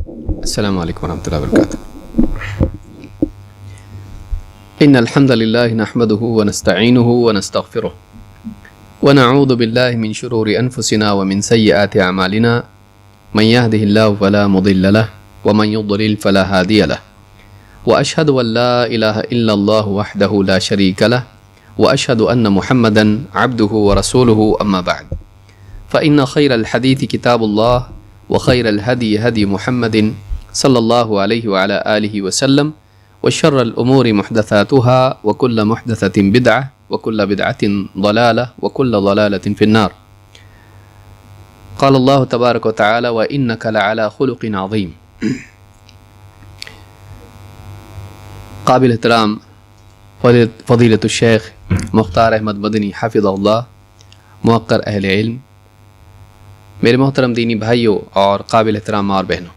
السلام علیکم ورحمۃ اللہ وبرکاتہ۔ ان الحمد للہ نحمده ونستعینه ونستغفره ونعوذ باللہ من شرور انفسنا ومن سیئات اعمالنا من يهده الله فلا مضل له ومن يضلل فلا هادي له واشهد ان لا اله الا الله وحده لا شريك له واشهد ان محمدا عبده ورسوله اما بعد فان خير الحديث كتاب الله وخير الهدي هدي محمد صلی اللہ علیہ وعلی آلہ وسلم وشر الامور محدثاتها وكل محدثة بدعة وكل بدعة ضلالة وكل ضلالة في النار۔ قال اللہ تبارک وتعالی وإنك لعلى خلق عظیم۔ قابل احترام فضیلۃ الشیخ مختار احمد مدنی حفظہ اللہ، موقر اہل علم، میرے محترم دینی بھائیوں اور قابل احترام ماں اور بہنوں،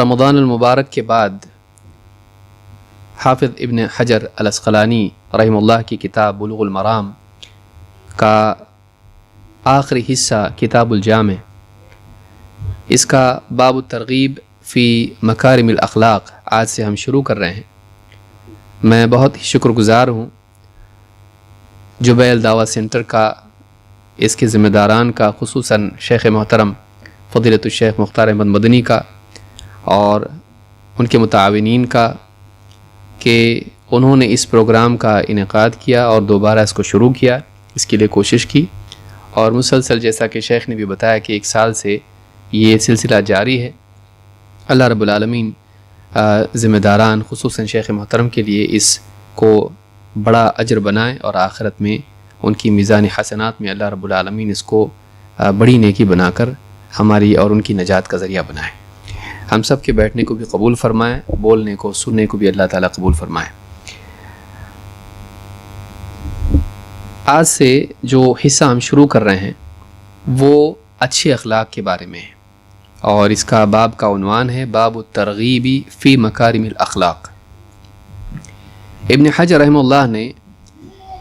رمضان المبارک کے بعد حافظ ابن حجر العسقلانی رحمہ اللہ کی کتاب بلوغ المرام کا آخری حصہ کتاب الجامع، اس کا باب الترغیب فی مکارم الاخلاق آج سے ہم شروع کر رہے ہیں۔ میں بہت ہی شکر گزار ہوں جبیل دعویٰ سینٹر کا، اس کے ذمہ داران کا، خصوصاً شیخ محترم فضیلۃ الشیخ مختار احمد مدنی کا اور ان کے متعاونین کا، کہ انہوں نے اس پروگرام کا انعقاد کیا اور دوبارہ اس کو شروع کیا، اس کے لیے کوشش کی، اور مسلسل جیسا کہ شیخ نے بھی بتایا کہ 1 سال سے یہ سلسلہ جاری ہے۔ اللہ رب العالمین ذمہ داران خصوصاً شیخ محترم کے لیے اس کو بڑا اجر بنائے اور آخرت میں ان کی میزان حسنات میں اللہ رب العالمین اس کو بڑی نیکی بنا کر ہماری اور ان کی نجات کا ذریعہ بنائے۔ ہم سب کے بیٹھنے کو بھی قبول فرمائے، بولنے کو سننے کو بھی اللہ تعالیٰ قبول فرمائے۔ آج سے جو حصہ ہم شروع کر رہے ہیں وہ اچھے اخلاق کے بارے میں ہے، اور اس کا باب کا عنوان ہے باب الترغیب فی مکارم الاخلاق۔ ابن حجر رحمہ اللہ نے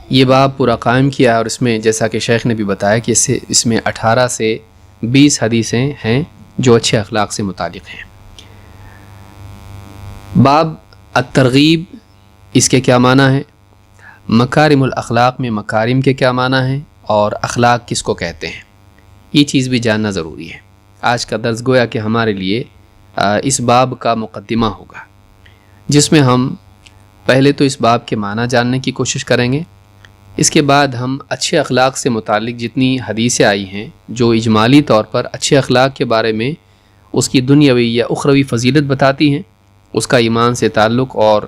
یہ باب پورا قائم کیا، اور اس میں جیسا کہ شیخ نے بھی بتایا کہ اس میں 18 سے 20 حدیثیں ہیں جو اچھے اخلاق سے متعلق ہیں۔ باب الترغیب، اس کے کیا معنی ہے، مکارم الاخلاق میں مکارم کے کیا معنی ہیں، اور اخلاق کس کو کہتے ہیں، یہ چیز بھی جاننا ضروری ہے۔ آج کا درس گویا کہ ہمارے لیے اس باب کا مقدمہ ہوگا، جس میں ہم پہلے تو اس باب کے معنی جاننے کی کوشش کریں گے، اس کے بعد ہم اچھے اخلاق سے متعلق جتنی حدیثیں آئی ہیں جو اجمالی طور پر اچھے اخلاق کے بارے میں اس کی دنیاوی یا اخروی فضیلت بتاتی ہیں، اس کا ایمان سے تعلق اور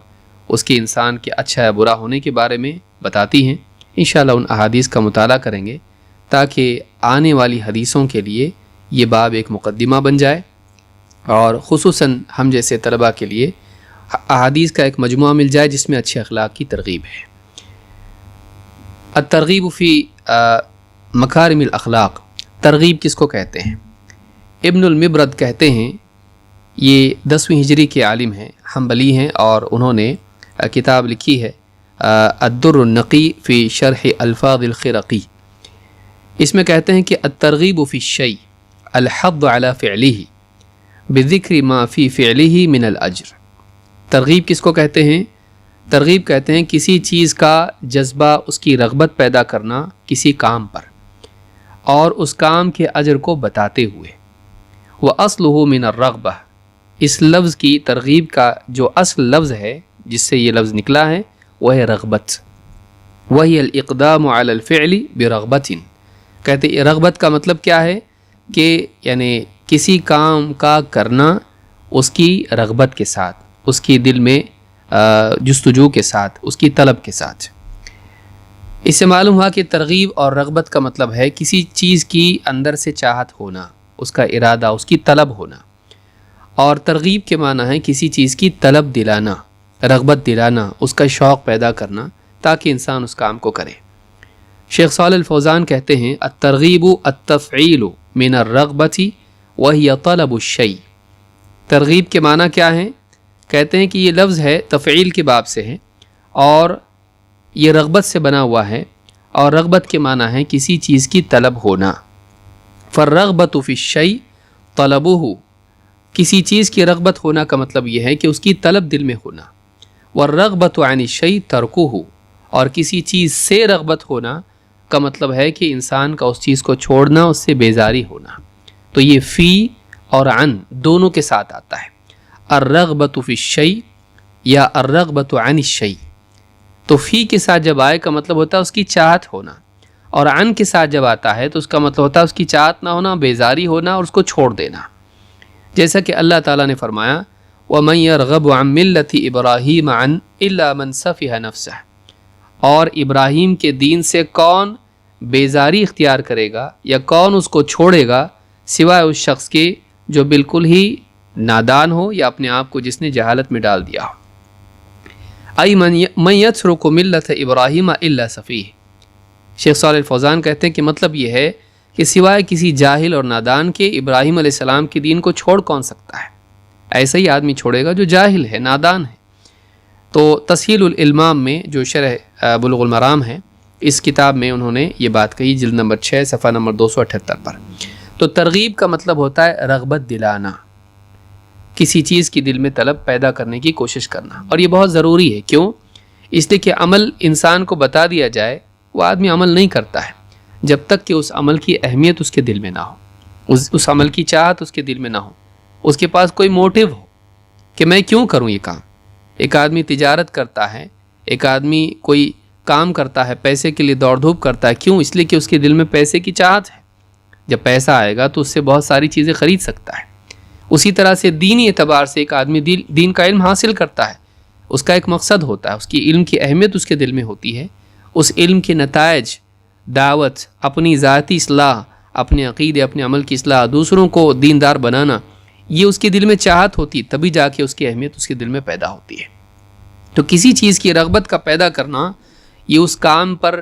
اس کے انسان کے اچھا یا برا ہونے کے بارے میں بتاتی ہیں۔ انشاءاللہ ان احادیث کا مطالعہ کریں گے تاکہ آنے والی حدیثوں کے لیے یہ باب ایک مقدمہ بن جائے، اور خصوصاً ہم جیسے طلباء کے لیے احادیث کا ایک مجموعہ مل جائے جس میں اچھے اخلاق کی ترغیب ہے۔ الترغیب فی مکارم الاخلاق، ترغیب کس کو کہتے ہیں؟ ابن المبرد کہتے ہیں، یہ 10ویں ہجری کے عالم ہیں، حنبلی ہیں، اور انہوں نے کتاب لکھی ہے الدر النقی فی شرح الفاظ الخرقی۔ اس میں کہتے ہیں کہ الترغیب فی الشیء الحض علی فعلہ بذکر ما فی فعلہ من الاجر۔ ترغیب کس کو کہتے ہیں؟ ترغیب کہتے ہیں کسی چیز کا جذبہ، اس کی رغبت پیدا کرنا کسی کام پر، اور اس کام کے اجر کو بتاتے ہوئے۔ وَأَصْلُهُ مِنَ الرَّغْبَةِ، اس لفظ کی ترغیب کا جو اصل لفظ ہے جس سے یہ لفظ نکلا ہے وہ ہے رغبت، وہی الاقدام علی الفعل برغبت۔ کہتے ہیں رغبت کا مطلب کیا ہے کہ یعنی کسی کام کا کرنا اس کی رغبت کے ساتھ، اس کی دل میں جستجو کے ساتھ، اس کی طلب کے ساتھ۔ اس سے معلوم ہوا کہ ترغیب اور رغبت کا مطلب ہے کسی چیز کی اندر سے چاہت ہونا، اس کا ارادہ، اس کی طلب ہونا، اور ترغیب کے معنی ہے کسی چیز کی طلب دلانا، رغبت دلانا، اس کا شوق پیدا کرنا تاکہ انسان اس کام کو کرے۔ شیخ صالح الفوزان کہتے ہیں الترغیب التفعیل من الرغبت وہی طلب الشیء۔ ترغیب کے معنی کیا ہیں؟ کہتے ہیں کہ یہ لفظ ہے تفعیل کے باب سے ہے، اور یہ رغبت سے بنا ہوا ہے، اور رغبت کے معنی ہے کسی چیز کی طلب ہونا۔ فالرغبت فی الشیء طلبہ، کسی چیز کی رغبت ہونا کا مطلب یہ ہے کہ اس کی طلب دل میں ہونا، والرغبت عن الشیء ترکہ، اور کسی چیز سے رغبت ہونا کا مطلب ہے کہ انسان کا اس چیز کو چھوڑنا، اس سے بیزاری ہونا۔ تو یہ فی اور عن دونوں کے ساتھ آتا ہے، الرغبت فی الشیء یا الرغبت عن الشیء۔ تو فی کے ساتھ جب آئے کا مطلب ہوتا ہے اس کی چاہت ہونا، اور عن کے ساتھ جب آتا ہے تو اس کا مطلب ہوتا ہے اس کی چاہت نہ ہونا، بیزاری ہونا اور اس کو چھوڑ دینا۔ جیسا کہ اللہ تعالیٰ نے فرمایا وَمَن يَرْغَبُ عَن مِلَّةِ إِبْرَاهِيمَ عَن إِلَّا مَن سَفِهَ نَفْسَهُ، اور ابراہیم کے دین سے کون بیزاری اختیار کرے گا یا کون اس کو چھوڑے گا سوائے اس شخص کے جو بالکل ہی نادان ہو یا اپنے آپ کو جس نے جہالت میں ڈال دیا ہو۔ أَيْ مَن يَتْرُكُ مِلَّةَ إِبْرَاهِيمَ إِلَّا سَفِيهٌ، شیخ صالح الفوزان کہتے ہیں کہ مطلب یہ ہے کہ سوائے کسی جاہل اور نادان کے ابراہیم علیہ السلام کے دین کو چھوڑ کون سکتا ہے؟ ایسا ہی آدمی چھوڑے گا جو جاہل ہے، نادان ہے۔ تو تسہیل الالمام میں جو شرح بلوغ المرام ہے، اس کتاب میں انہوں نے یہ بات کہی، جلد نمبر 6 صفحہ نمبر 278 پر۔ تو ترغیب کا مطلب ہوتا ہے رغبت دلانا، کسی چیز کی دل میں طلب پیدا کرنے کی کوشش کرنا، اور یہ بہت ضروری ہے۔ کیوں؟ اس لیے کہ عمل انسان کو بتا دیا جائے وہ آدمی عمل نہیں کرتا ہے جب تک کہ اس عمل کی اہمیت اس کے دل میں نہ ہو، اس عمل کی چاہت اس کے دل میں نہ ہو، اس کے پاس کوئی موٹیو ہو کہ میں کیوں کروں یہ کام۔ ایک آدمی تجارت کرتا ہے، ایک آدمی کوئی کام کرتا ہے، پیسے کے لیے دوڑ دھوپ کرتا ہے، کیوں؟ اس لیے کہ اس کے دل میں پیسے کی چاہت ہے۔ جب پیسہ آئے گا تو اس سے بہت ساری چیزیں خرید سکتا ہے۔ اسی طرح سے دینی اعتبار سے ایک آدمی دین کا علم حاصل کرتا ہے، اس کا ایک مقصد ہوتا ہے، اس کی علم کی اہمیت اس کے دل میں ہوتی ہے، اس علم کے نتائج، دعوت، اپنی ذاتی اصلاح، اپنے عقیدے، اپنے عمل کی اصلاح، دوسروں کو دیندار بنانا، یہ اس کے دل میں چاہت ہوتی، تبھی جا کے اس کی اہمیت اس کے دل میں پیدا ہوتی ہے۔ تو کسی چیز کی رغبت کا پیدا کرنا یہ اس کام پر،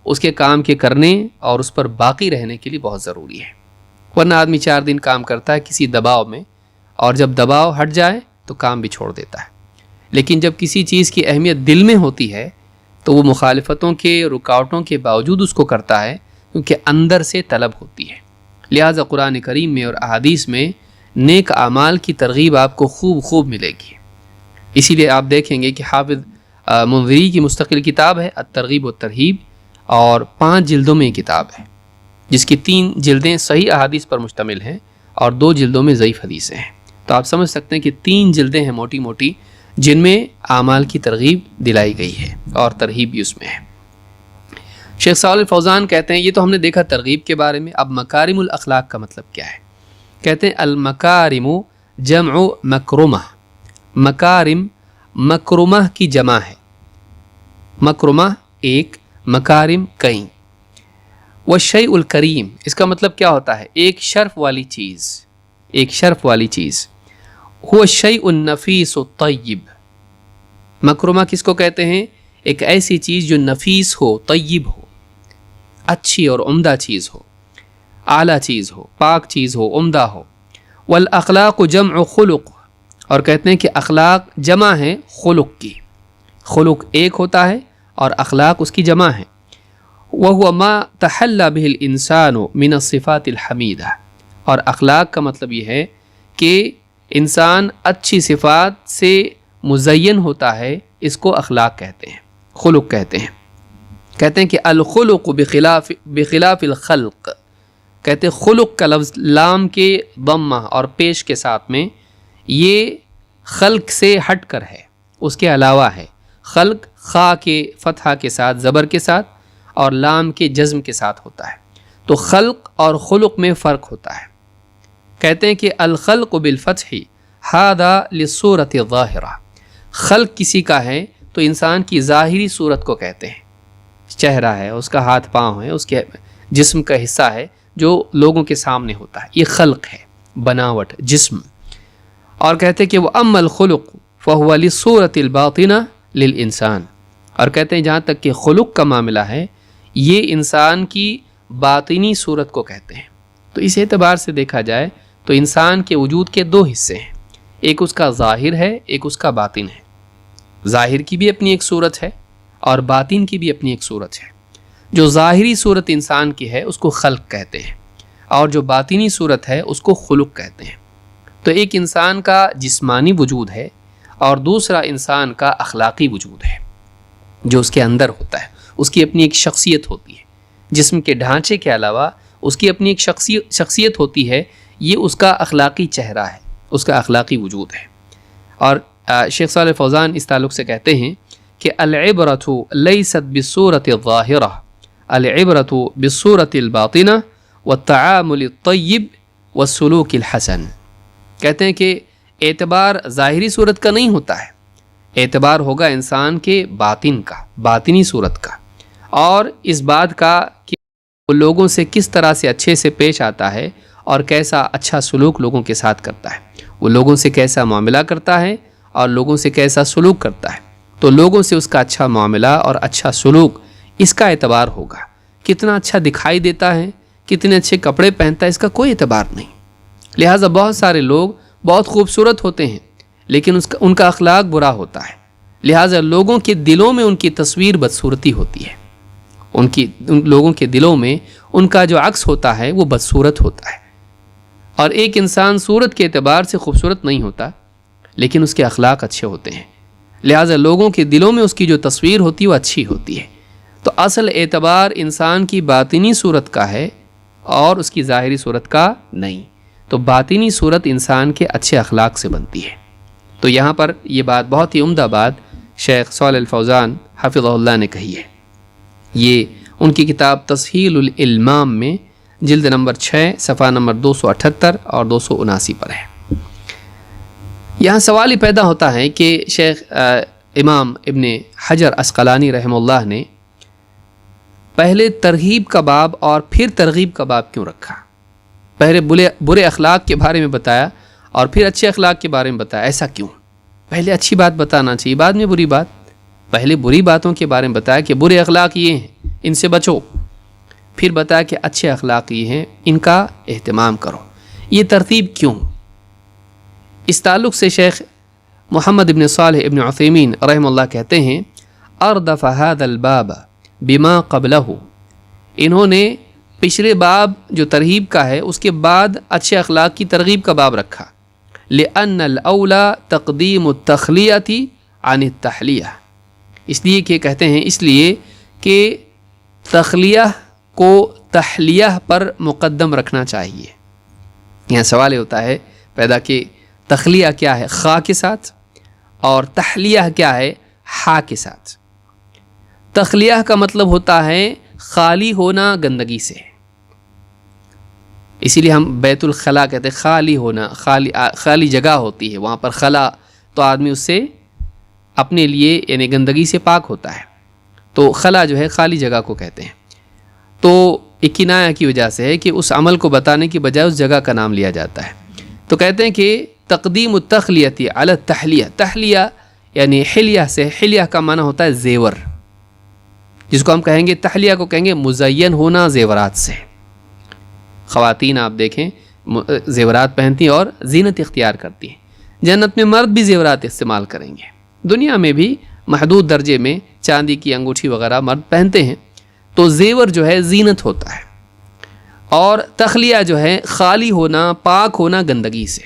اس کے کام کے کرنے اور اس پر باقی رہنے کے لیے بہت ضروری ہے۔ ورنہ آدمی 4 دن کام کرتا ہے کسی دباؤ میں، اور جب دباؤ ہٹ جائے تو کام بھی چھوڑ دیتا ہے۔ لیکن جب کسی چیز کی اہمیت دل میں ہوتی ہے تو وہ مخالفتوں کے، رکاوٹوں کے باوجود اس کو کرتا ہے، کیونکہ اندر سے طلب ہوتی ہے۔ لہٰذا قرآن کریم میں اور احادیث میں نیک اعمال کی ترغیب آپ کو خوب ملے گی۔ اسی لیے آپ دیکھیں گے کہ حافظ منذری کی مستقل کتاب ہے الترغیب والترہیب، اور 5 جلدوں میں یہ کتاب ہے، جس کی 3 جلدیں صحیح احادیث پر مشتمل ہیں اور 2 جلدوں میں ضعیف حدیثیں ہیں۔ تو آپ سمجھ سکتے ہیں کہ 3 جلدیں ہیں موٹی موٹی، جن میں اعمال کی ترغیب دلائی گئی ہے اور ترہیب بھی اس میں ہے۔ شیخ صالح الفوزان کہتے ہیں یہ تو ہم نے دیکھا ترغیب کے بارے میں، اب مکارم الاخلاق کا مطلب کیا ہے؟ کہتے ہیں المکارم جمع مکرمہ، مکارم مکرمہ کی جمع ہے، مکرمہ ایک، مکارم کئی۔ والشیء الکریم، اس کا مطلب کیا ہوتا ہے؟ ایک شرف والی چیز، ایک شرف والی چیز۔ هو الشیء النفیس الطیب، مکرمہ کس کو کہتے ہیں؟ ایک ایسی چیز جو نفیس ہو، طیب ہو، اچھی اور عمدہ چیز ہو، اعلیٰ چیز ہو، پاک چیز ہو، عمدہ ہو۔ والاخلاق جمع خلق، اور کہتے ہیں کہ اخلاق جمع ہے خلق کی، خلق ایک ہوتا ہے اور اخلاق اس کی جمع ہے۔ وهو ما تحلى به الانسان من الصفات الحمیدہ، اور اخلاق کا مطلب یہ ہے کہ انسان اچھی صفات سے مزین ہوتا ہے، اس کو اخلاق کہتے ہیں، خلق کہتے ہیں۔ کہتے ہیں کہ الخلق بخلاف الخلق، کہتے ہیں خلق کا لفظ لام کے ضمہ اور پیش کے ساتھ میں یہ خلق سے ہٹ کر ہے، اس کے علاوہ ہے۔ خلق خا کے فتحہ کے ساتھ، زبر کے ساتھ، اور لام کے جزم کے ساتھ ہوتا ہے۔ تو خلق اور خلق میں فرق ہوتا ہے۔ کہتے ہیں کہ الخلق بالفتح ھذا للصورۃ الظاہرہ، خلق کسی کا ہے تو انسان کی ظاہری صورت کو کہتے ہیں، چہرہ ہے، اس کا ہاتھ پاؤں ہے، اس کے جسم کا حصہ ہے جو لوگوں کے سامنے ہوتا ہے، یہ خلق ہے، بناوٹ، جسم۔ اور کہتے ہیں کہ وہ اما الخلق فهو للصورۃ الباطنہ للانسان، اور کہتے ہیں جہاں تک کہ خلق کا معاملہ ہے یہ انسان کی باطنی صورت کو کہتے ہیں۔ تو اس اعتبار سے دیکھا جائے تو انسان کے وجود کے 2 حصے ہیں، ایک اس کا ظاہر ہے، ایک اس کا باطن ہے۔ ظاہر کی بھی اپنی ایک صورت ہے اور باطن کی بھی اپنی ایک صورت ہے۔ جو ظاہری صورت انسان کی ہے اس کو خلق کہتے ہیں، اور جو باطنی صورت ہے اس کو خلق کہتے ہیں۔ تو ایک انسان کا جسمانی وجود ہے اور دوسرا انسان کا اخلاقی وجود ہے جو اس کے اندر ہوتا ہے. اس کی اپنی ایک شخصیت ہوتی ہے. جسم کے ڈھانچے کے علاوہ اس کی اپنی ایک شخصیت ہوتی ہے. یہ اس کا اخلاقی چہرہ ہے, اس کا اخلاقی وجود ہے. اور شیخ صالح فوزان اس تعلق سے کہتے ہیں کہ العبرۃ لیست بالصورۃ الظاہرہ العبرۃ بالصورۃ الباطنہ والتعامل الطیب والسلوک الحسن. کہتے ہیں کہ اعتبار ظاہری صورت کا نہیں ہوتا ہے, اعتبار ہوگا انسان کے باطن کا, باطنی صورت کا, اور اس بات کا کہ وہ لوگوں سے کس طرح سے اچھے سے پیش آتا ہے اور کیسا اچھا سلوک لوگوں کے ساتھ کرتا ہے, وہ لوگوں سے کیسا معاملہ کرتا ہے اور لوگوں سے کیسا سلوک کرتا ہے. تو لوگوں سے اس کا اچھا معاملہ اور اچھا سلوک, اس کا اعتبار ہوگا. کتنا اچھا دکھائی دیتا ہے, کتنے اچھے کپڑے پہنتا ہے, اس کا کوئی اعتبار نہیں. لہٰذا بہت سارے لوگ بہت خوبصورت ہوتے ہیں لیکن ان کا اخلاق برا ہوتا ہے. لہٰذا لوگوں کے دلوں میں ان کی تصویر بدصورتی ہوتی ہے. ان لوگوں کے دلوں میں ان کا جو عکس ہوتا ہے وہ بدصورت ہوتا ہے. اور ایک انسان صورت کے اعتبار سے خوبصورت نہیں ہوتا لیکن اس کے اخلاق اچھے ہوتے ہیں. لہٰذا لوگوں کے دلوں میں اس کی جو تصویر ہوتی ہے وہ اچھی ہوتی ہے. تو اصل اعتبار انسان کی باطنی صورت کا ہے اور اس کی ظاہری صورت کا نہیں. تو باطنی صورت انسان کے اچھے اخلاق سے بنتی ہے. تو یہاں پر یہ بات بہت ہی عمدہ بات شیخ صالح الفوزان حفظہ اللہ نے کہی ہے. یہ ان کی کتاب تسہیل الالمام میں جلد نمبر 6 صفحہ نمبر 278 اور 279 پر ہے. یہاں سوال ہی پیدا ہوتا ہے کہ شیخ امام ابن حجر عسقلانی رحمہ اللہ نے پہلے ترغیب کا باب اور پھر ترغیب کا باب کیوں رکھا؟ پہلے برے اخلاق کے بارے میں بتایا اور پھر اچھے اخلاق کے بارے میں بتایا, ایسا کیوں؟ پہلے اچھی بات بتانا چاہیے, بعد میں بری بات. پہلے بری باتوں کے بارے میں بتایا کہ برے اخلاق یہ ہیں, ان سے بچو, پھر بتایا کہ اچھے اخلاق یہ ہیں, ان کا اہتمام کرو. یہ ترتیب کیوں؟ اس تعلق سے شیخ محمد ابن صالح ابن عثیمین رحمہ اللہ کہتے ہیں اردف هذا الباب بما قبلہ. انہوں نے پچھلے باب جو ترغیب کا ہے اس کے بعد اچھے اخلاق کی ترغیب کا باب رکھا. لأن الأولى تقدیم التخلیۃ عن التحلیہ. اس لیے کہ کہتے ہیں اس لیے کہ تخلیہ کو تحلیہ پر مقدم رکھنا چاہیے. یہاں سوال ہوتا ہے پیدا کہ تخلیہ کیا ہے خا کے ساتھ اور تحلیہ کیا ہے ہا کے ساتھ. تخلیہ کا مطلب ہوتا ہے خالی ہونا گندگی سے, اسی لیے ہم بیت الخلا کہتے ہیں, خالی ہونا, خالی جگہ ہوتی ہے وہاں پر خلا, تو آدمی اس سے اپنے لیے یعنی گندگی سے پاک ہوتا ہے. تو خلا جو ہے خالی جگہ کو کہتے ہیں. تو ایک کنایہ کی وجہ سے ہے کہ اس عمل کو بتانے کی بجائے اس جگہ کا نام لیا جاتا ہے. تو کہتے ہیں کہ تقدیم التخلیۃ علی التحلیہ. تحلیہ یعنی حلیہ سے, حلیہ کا معنی ہوتا ہے زیور, جس کو ہم کہیں گے تحلیہ کو کہیں گے مزین ہونا زیورات سے. خواتین آپ دیکھیں زیورات پہنتی ہیں اور زینت اختیار کرتی ہیں. جنت میں مرد بھی زیورات استعمال کریں گے. دنیا میں بھی محدود درجے میں چاندی کی انگوٹھی وغیرہ مرد پہنتے ہیں. تو زیور جو ہے زینت ہوتا ہے, اور تخلیہ جو ہے خالی ہونا, پاک ہونا گندگی سے.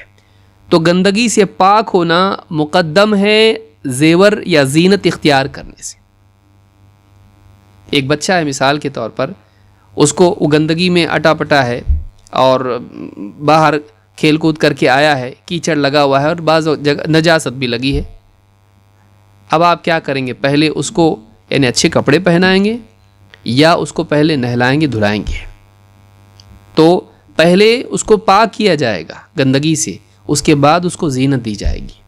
تو گندگی سے پاک ہونا مقدم ہے زیور یا زینت اختیار کرنے سے. ایک بچہ ہے مثال کے طور پر, اس کو وہ گندگی میں اٹا پٹا ہے اور باہر کھیل کود کر کے آیا ہے, کیچڑ لگا ہوا ہے اور بعض جگہ نجاست بھی لگی ہے. اب آپ کیا کریں گے؟ پہلے اس کو یعنی اچھے کپڑے پہنائیں گے یا اس کو پہلے نہلائیں گے دھلائیں گے؟ تو پہلے اس کو پاک کیا جائے گا گندگی سے, اس کے بعد اس کو زینت دی جائے گی.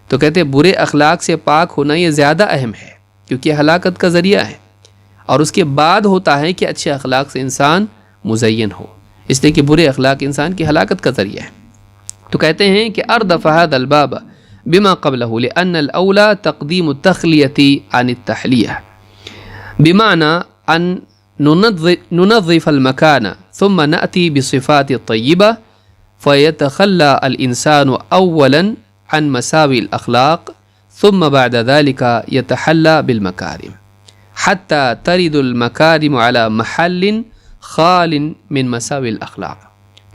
تو کہتے ہیں برے اخلاق سے پاک ہونا یہ زیادہ اہم ہے کیونکہ ہلاکت کا ذریعہ ہے, اور اس کے بعد ہوتا ہے کہ اچھے اخلاق سے انسان مزین ہو, اس لیے کہ برے اخلاق انسان کی ہلاکت کا ذریعہ ہے. تو کہتے ہیں کہ اردف هذا الباب بما قبله لأن الأولى تقديم التخلية عن التحلية بمعنى أن ننظف المكان ثم نأتي بصفات الطيبة فيتخلى الإنسان أولا عن مساوي الأخلاق ثم بعد ذلك يتحلى بالمكارم حتى ترد المكارم على محل خال من مساوي الأخلاق.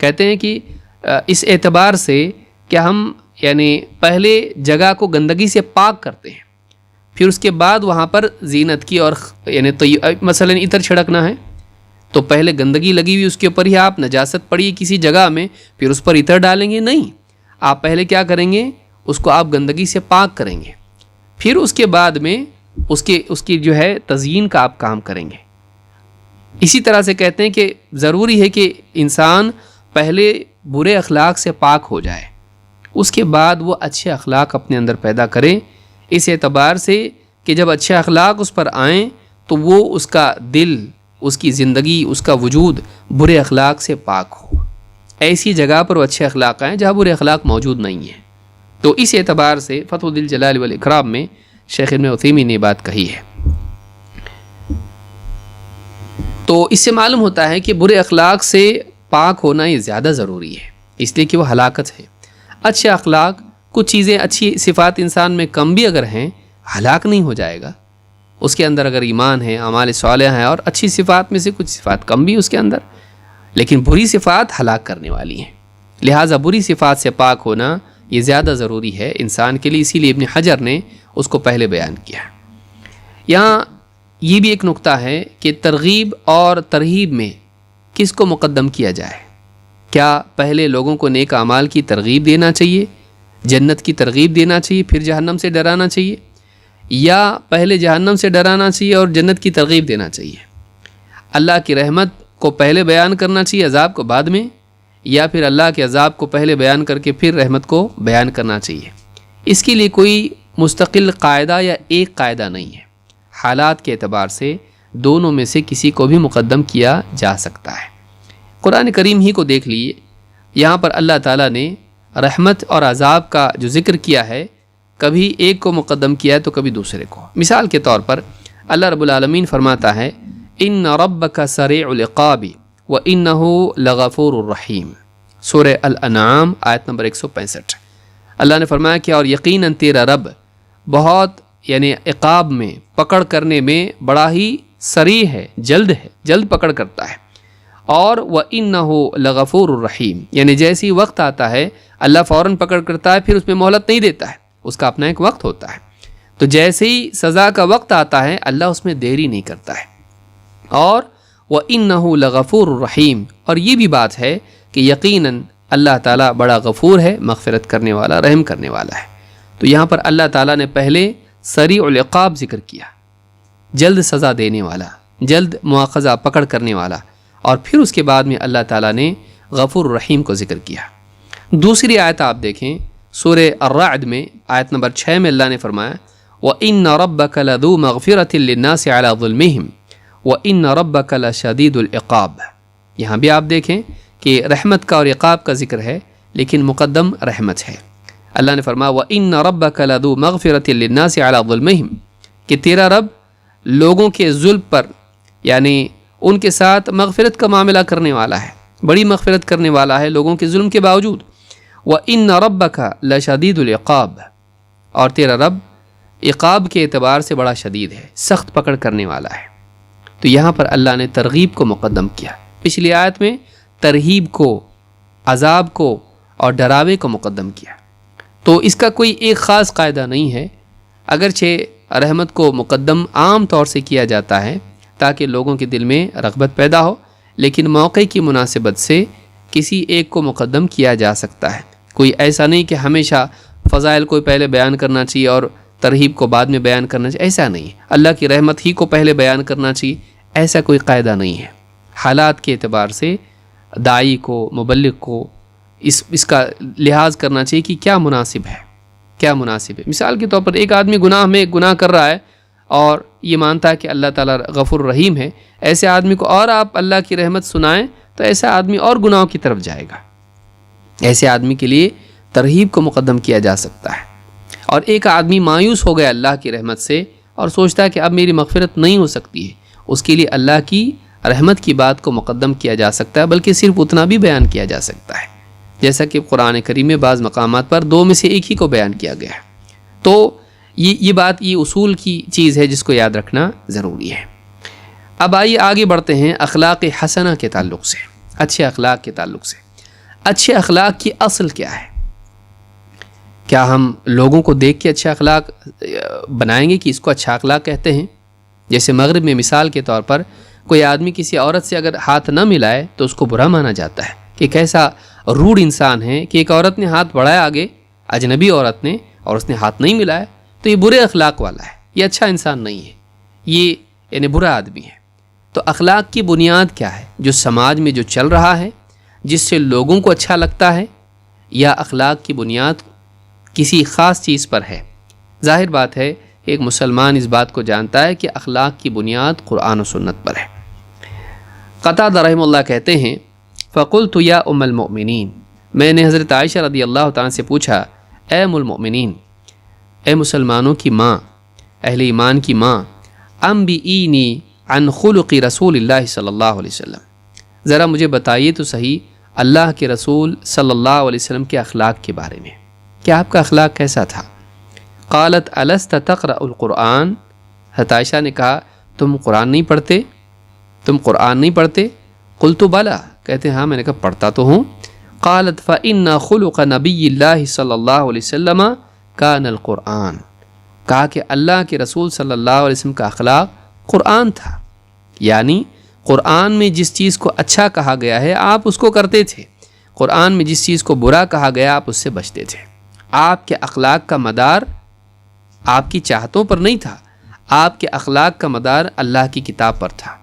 کہتے ہیں کہ اس اعتبار سے کہ ہم یعنی پہلے جگہ کو گندگی سے پاک کرتے ہیں، پھر اس کے بعد وہاں پر زینت کی اور یعنی تو مثلا عطر چھڑکنا ہے تو پہلے گندگی لگی ہوئی اس کے اوپر ہی آپ نجاست پڑی کسی جگہ میں پھر اس پر عطر ڈالیں گے؟ نہیں، آپ پہلے کیا کریں گے، اس کو آپ گندگی سے پاک کریں گے، پھر اس کے بعد میں اس کی جو ہے تزیین کا آپ کام کریں گے۔ اسی طرح سے کہتے ہیں کہ ضروری ہے کہ انسان پہلے برے اخلاق سے پاک ہو جائے، اس کے بعد وہ اچھے اخلاق اپنے اندر پیدا کرے، اس اعتبار سے کہ جب اچھے اخلاق اس پر آئیں تو وہ اس کا دل، اس کی زندگی، اس کا وجود برے اخلاق سے پاک ہو۔ ایسی جگہ پر وہ اچھے اخلاق آئیں جہاں برے اخلاق موجود نہیں ہیں۔ تو اس اعتبار سے فتح ذی الجلال والاکرام میں شیخ ابن عثیمین نے بات کہی ہے۔ تو اس سے معلوم ہوتا ہے کہ برے اخلاق سے پاک ہونا یہ زیادہ ضروری ہے، اس لیے کہ وہ ہلاکت ہے۔ اچھے اخلاق، کچھ چیزیں اچھی صفات انسان میں کم بھی اگر ہیں، ہلاک نہیں ہو جائے گا۔ اس کے اندر اگر ایمان ہے، اعمال صالحہ ہیں اور اچھی صفات میں سے کچھ صفات کم بھی اس کے اندر، لیکن بری صفات ہلاک کرنے والی ہیں، لہٰذا بری صفات سے پاک ہونا یہ زیادہ ضروری ہے انسان کے لیے، اسی لیے ابن حجر نے اس کو پہلے بیان کیا۔ یہاں یہ بھی ایک نقطہ ہے کہ ترغیب اور ترہیب میں کس کو مقدم کیا جائے؟ کیا پہلے لوگوں کو نیک اعمال کی ترغیب دینا چاہیے، جنت کی ترغیب دینا چاہیے، پھر جہنم سے ڈرانا چاہیے، یا پہلے جہنم سے ڈرانا چاہیے اور جنت کی ترغیب دینا چاہیے؟ اللہ کی رحمت کو پہلے بیان کرنا چاہیے، عذاب کو بعد میں، یا پھر اللہ کے عذاب کو پہلے بیان کر کے پھر رحمت کو بیان کرنا چاہیے؟ اس کے لیے کوئی مستقل قاعدہ یا ایک قاعدہ نہیں ہے، حالات کے اعتبار سے دونوں میں سے کسی کو بھی مقدم کیا جا سکتا ہے۔ قرآن کریم ہی کو دیکھ لیے، یہاں پر اللہ تعالیٰ نے رحمت اور عذاب کا جو ذکر کیا ہے، کبھی ایک کو مقدم کیا ہے تو کبھی دوسرے کو۔ مثال کے طور پر اللہ رب العالمین فرماتا ہے ان ربک سریع العقاب وانہ لغفور الرحیم، سورہ الانعام آیت نمبر 165۔ اللہ نے فرمایا کہ اور یقیناً تیرا رب بہت یعنی عقاب میں، پکڑ کرنے میں بڑا ہی سریع ہے، جلد پکڑ کرتا ہے، اور وَإِنَّهُ لَغَفُورُ الرَّحِيمُ، یعنی جیسی وقت آتا ہے اللہ فوراً پکڑ کرتا ہے، پھر اس میں مہلت نہیں دیتا ہے، اس کا اپنا ایک وقت ہوتا ہے۔ تو جیسے ہی سزا کا وقت آتا ہے اللہ اس میں دیری نہیں کرتا ہے۔ اور وَإِنَّهُ لَغَفُورُ الرَّحِيمُ، اور یہ بھی بات ہے کہ یقیناً اللہ تعالیٰ بڑا غفور ہے، مغفرت کرنے والا، رحم کرنے والا ہے۔ تو یہاں پر اللہ تعالیٰ نے پہلے سریع العقاب ذکر کیا، جلد سزا دینے والا، جلد مواخذہ پکڑ کرنے والا، اور پھر اس کے بعد میں اللہ تعالیٰ نے غفور الرحیم کو ذکر کیا۔ دوسری آیت آپ دیکھیں سورہ الرعد میں آیت نمبر 6 میں اللہ نے فرمایا وَإِنَّ رَبَّكَ لَذُو مَغْفِرَةٍ لِلنَّاسِ عَلَى ظُلْمِهِمْ وَإِنَّ رَبَّكَ لَشَدِيدُ الْعِقَابِ۔ یہاں بھی آپ دیکھیں کہ رحمت کا اور عقاب کا ذکر ہے، لیکن مقدم رحمت ہے۔ اللہ نے فرمایا وَإِنَّ رَبَّكَ لَذُو مَغْفِرَةٍ لِلنَّاسِ عَلَى ظُلْمِهِمْ، کہ تیرا رب لوگوں کے ظلم پر یعنی ان کے ساتھ مغفرت کا معاملہ کرنے والا ہے، بڑی مغفرت کرنے والا ہے لوگوں کے ظلم کے باوجود۔ وَإِنَّ رَبَّكَ لَشَدِيدُ الْعِقَابِ، اور تیرا رب عقاب کے اعتبار سے بڑا شدید ہے، سخت پکڑ کرنے والا ہے۔ تو یہاں پر اللہ نے ترغیب کو مقدم کیا، پچھلی آیت میں ترہیب کو، عذاب کو اور ڈراوے کو مقدم کیا۔ تو اس کا کوئی ایک خاص قاعدہ نہیں ہے، اگرچہ رحمت کو مقدم عام طور سے کیا جاتا ہے تاکہ لوگوں کے دل میں رغبت پیدا ہو، لیکن موقع کی مناسبت سے کسی ایک کو مقدم کیا جا سکتا ہے۔ کوئی ایسا نہیں کہ ہمیشہ فضائل کو پہلے بیان کرنا چاہیے اور ترہیب کو بعد میں بیان کرنا چاہیے، ایسا نہیں۔ اللہ کی رحمت ہی کو پہلے بیان کرنا چاہیے، ایسا کوئی قاعدہ نہیں ہے۔ حالات کے اعتبار سے داعی کو، مبلغ کو اس کا لحاظ کرنا چاہیے کہ کیا مناسب ہے، کیا مناسب ہے۔ مثال کے طور پر ایک آدمی گناہ میں گناہ کر رہا ہے اور یہ مانتا ہے کہ اللہ تعالیٰ غفور رحیم ہے، ایسے آدمی کو اور آپ اللہ کی رحمت سنائیں تو ایسا آدمی اور گناہوں کی طرف جائے گا۔ ایسے آدمی کے لیے ترہیب کو مقدم کیا جا سکتا ہے۔ اور ایک آدمی مایوس ہو گیا اللہ کی رحمت سے اور سوچتا ہے کہ اب میری مغفرت نہیں ہو سکتی ہے، اس کے لیے اللہ کی رحمت کی بات کو مقدم کیا جا سکتا ہے، بلکہ صرف اتنا بھی بیان کیا جا سکتا ہے، جیسا کہ قرآن کریم میں بعض مقامات پر دو میں سے ایک ہی کو بیان کیا گیا ہے۔ تو یہ بات، یہ اصول کی چیز ہے جس کو یاد رکھنا ضروری ہے۔ اب آئیے آگے بڑھتے ہیں اخلاق حسنہ کے تعلق سے، اچھے اخلاق کے تعلق سے۔ اچھے اخلاق کی اصل کیا ہے؟ کیا ہم لوگوں کو دیکھ کے اچھے اخلاق بنائیں گے کہ اس کو اچھا اخلاق کہتے ہیں؟ جیسے مغرب میں مثال کے طور پر کوئی آدمی کسی عورت سے اگر ہاتھ نہ ملائے تو اس کو برا مانا جاتا ہے کہ کیسا روڈ انسان ہے کہ ایک عورت نے ہاتھ بڑھایا آگے، اجنبی عورت نے، اور اس نے ہاتھ نہیں ملایا تو یہ برے اخلاق والا ہے، یہ اچھا انسان نہیں ہے، یہ یعنی برا آدمی ہے۔ تو اخلاق کی بنیاد کیا ہے؟ جو سماج میں جو چل رہا ہے، جس سے لوگوں کو اچھا لگتا ہے، یا اخلاق کی بنیاد کسی خاص چیز پر ہے؟ ظاہر بات ہے ایک مسلمان اس بات کو جانتا ہے کہ اخلاق کی بنیاد قرآن و سنت پر ہے۔ قتادہ رحمہ اللہ کہتے ہیں فقلت یا ام المؤمنین، میں نے حضرت عائشہ رضی اللہ تعالیٰ سے پوچھا اے ام المؤمنین، اے مسلمانوں کی ماں، اہل ایمان کی ماں، انبئینی عن خلق رسول اللہ صلی اللہ علیہ وسلم، ذرا مجھے بتائیے تو صحیح اللہ کے رسول صلی اللہ علیہ وسلم کے اخلاق کے بارے میں، کہ آپ کا اخلاق کیسا تھا؟ قالت الست تقرأ القرآن، حضرت عائشہ نے کہا تم قرآن نہیں پڑھتے؟ تم قرآن نہیں پڑھتے؟ قلت بلا، کہتے ہیں ہاں میں نے کہا پڑھتا تو ہوں۔ قالت فإن خلق نبی اللہ صلی اللہ علیہ وسلم کان القرآن، کہا کہ اللہ کے رسول صلی اللہ علیہ وسلم کا اخلاق قرآن تھا، یعنی قرآن میں جس چیز کو اچھا کہا گیا ہے آپ اس کو کرتے تھے، قرآن میں جس چیز کو برا کہا گیا آپ اس سے بچتے تھے۔ آپ کے اخلاق کا مدار آپ کی چاہتوں پر نہیں تھا، آپ کے اخلاق کا مدار اللہ کی کتاب پر تھا۔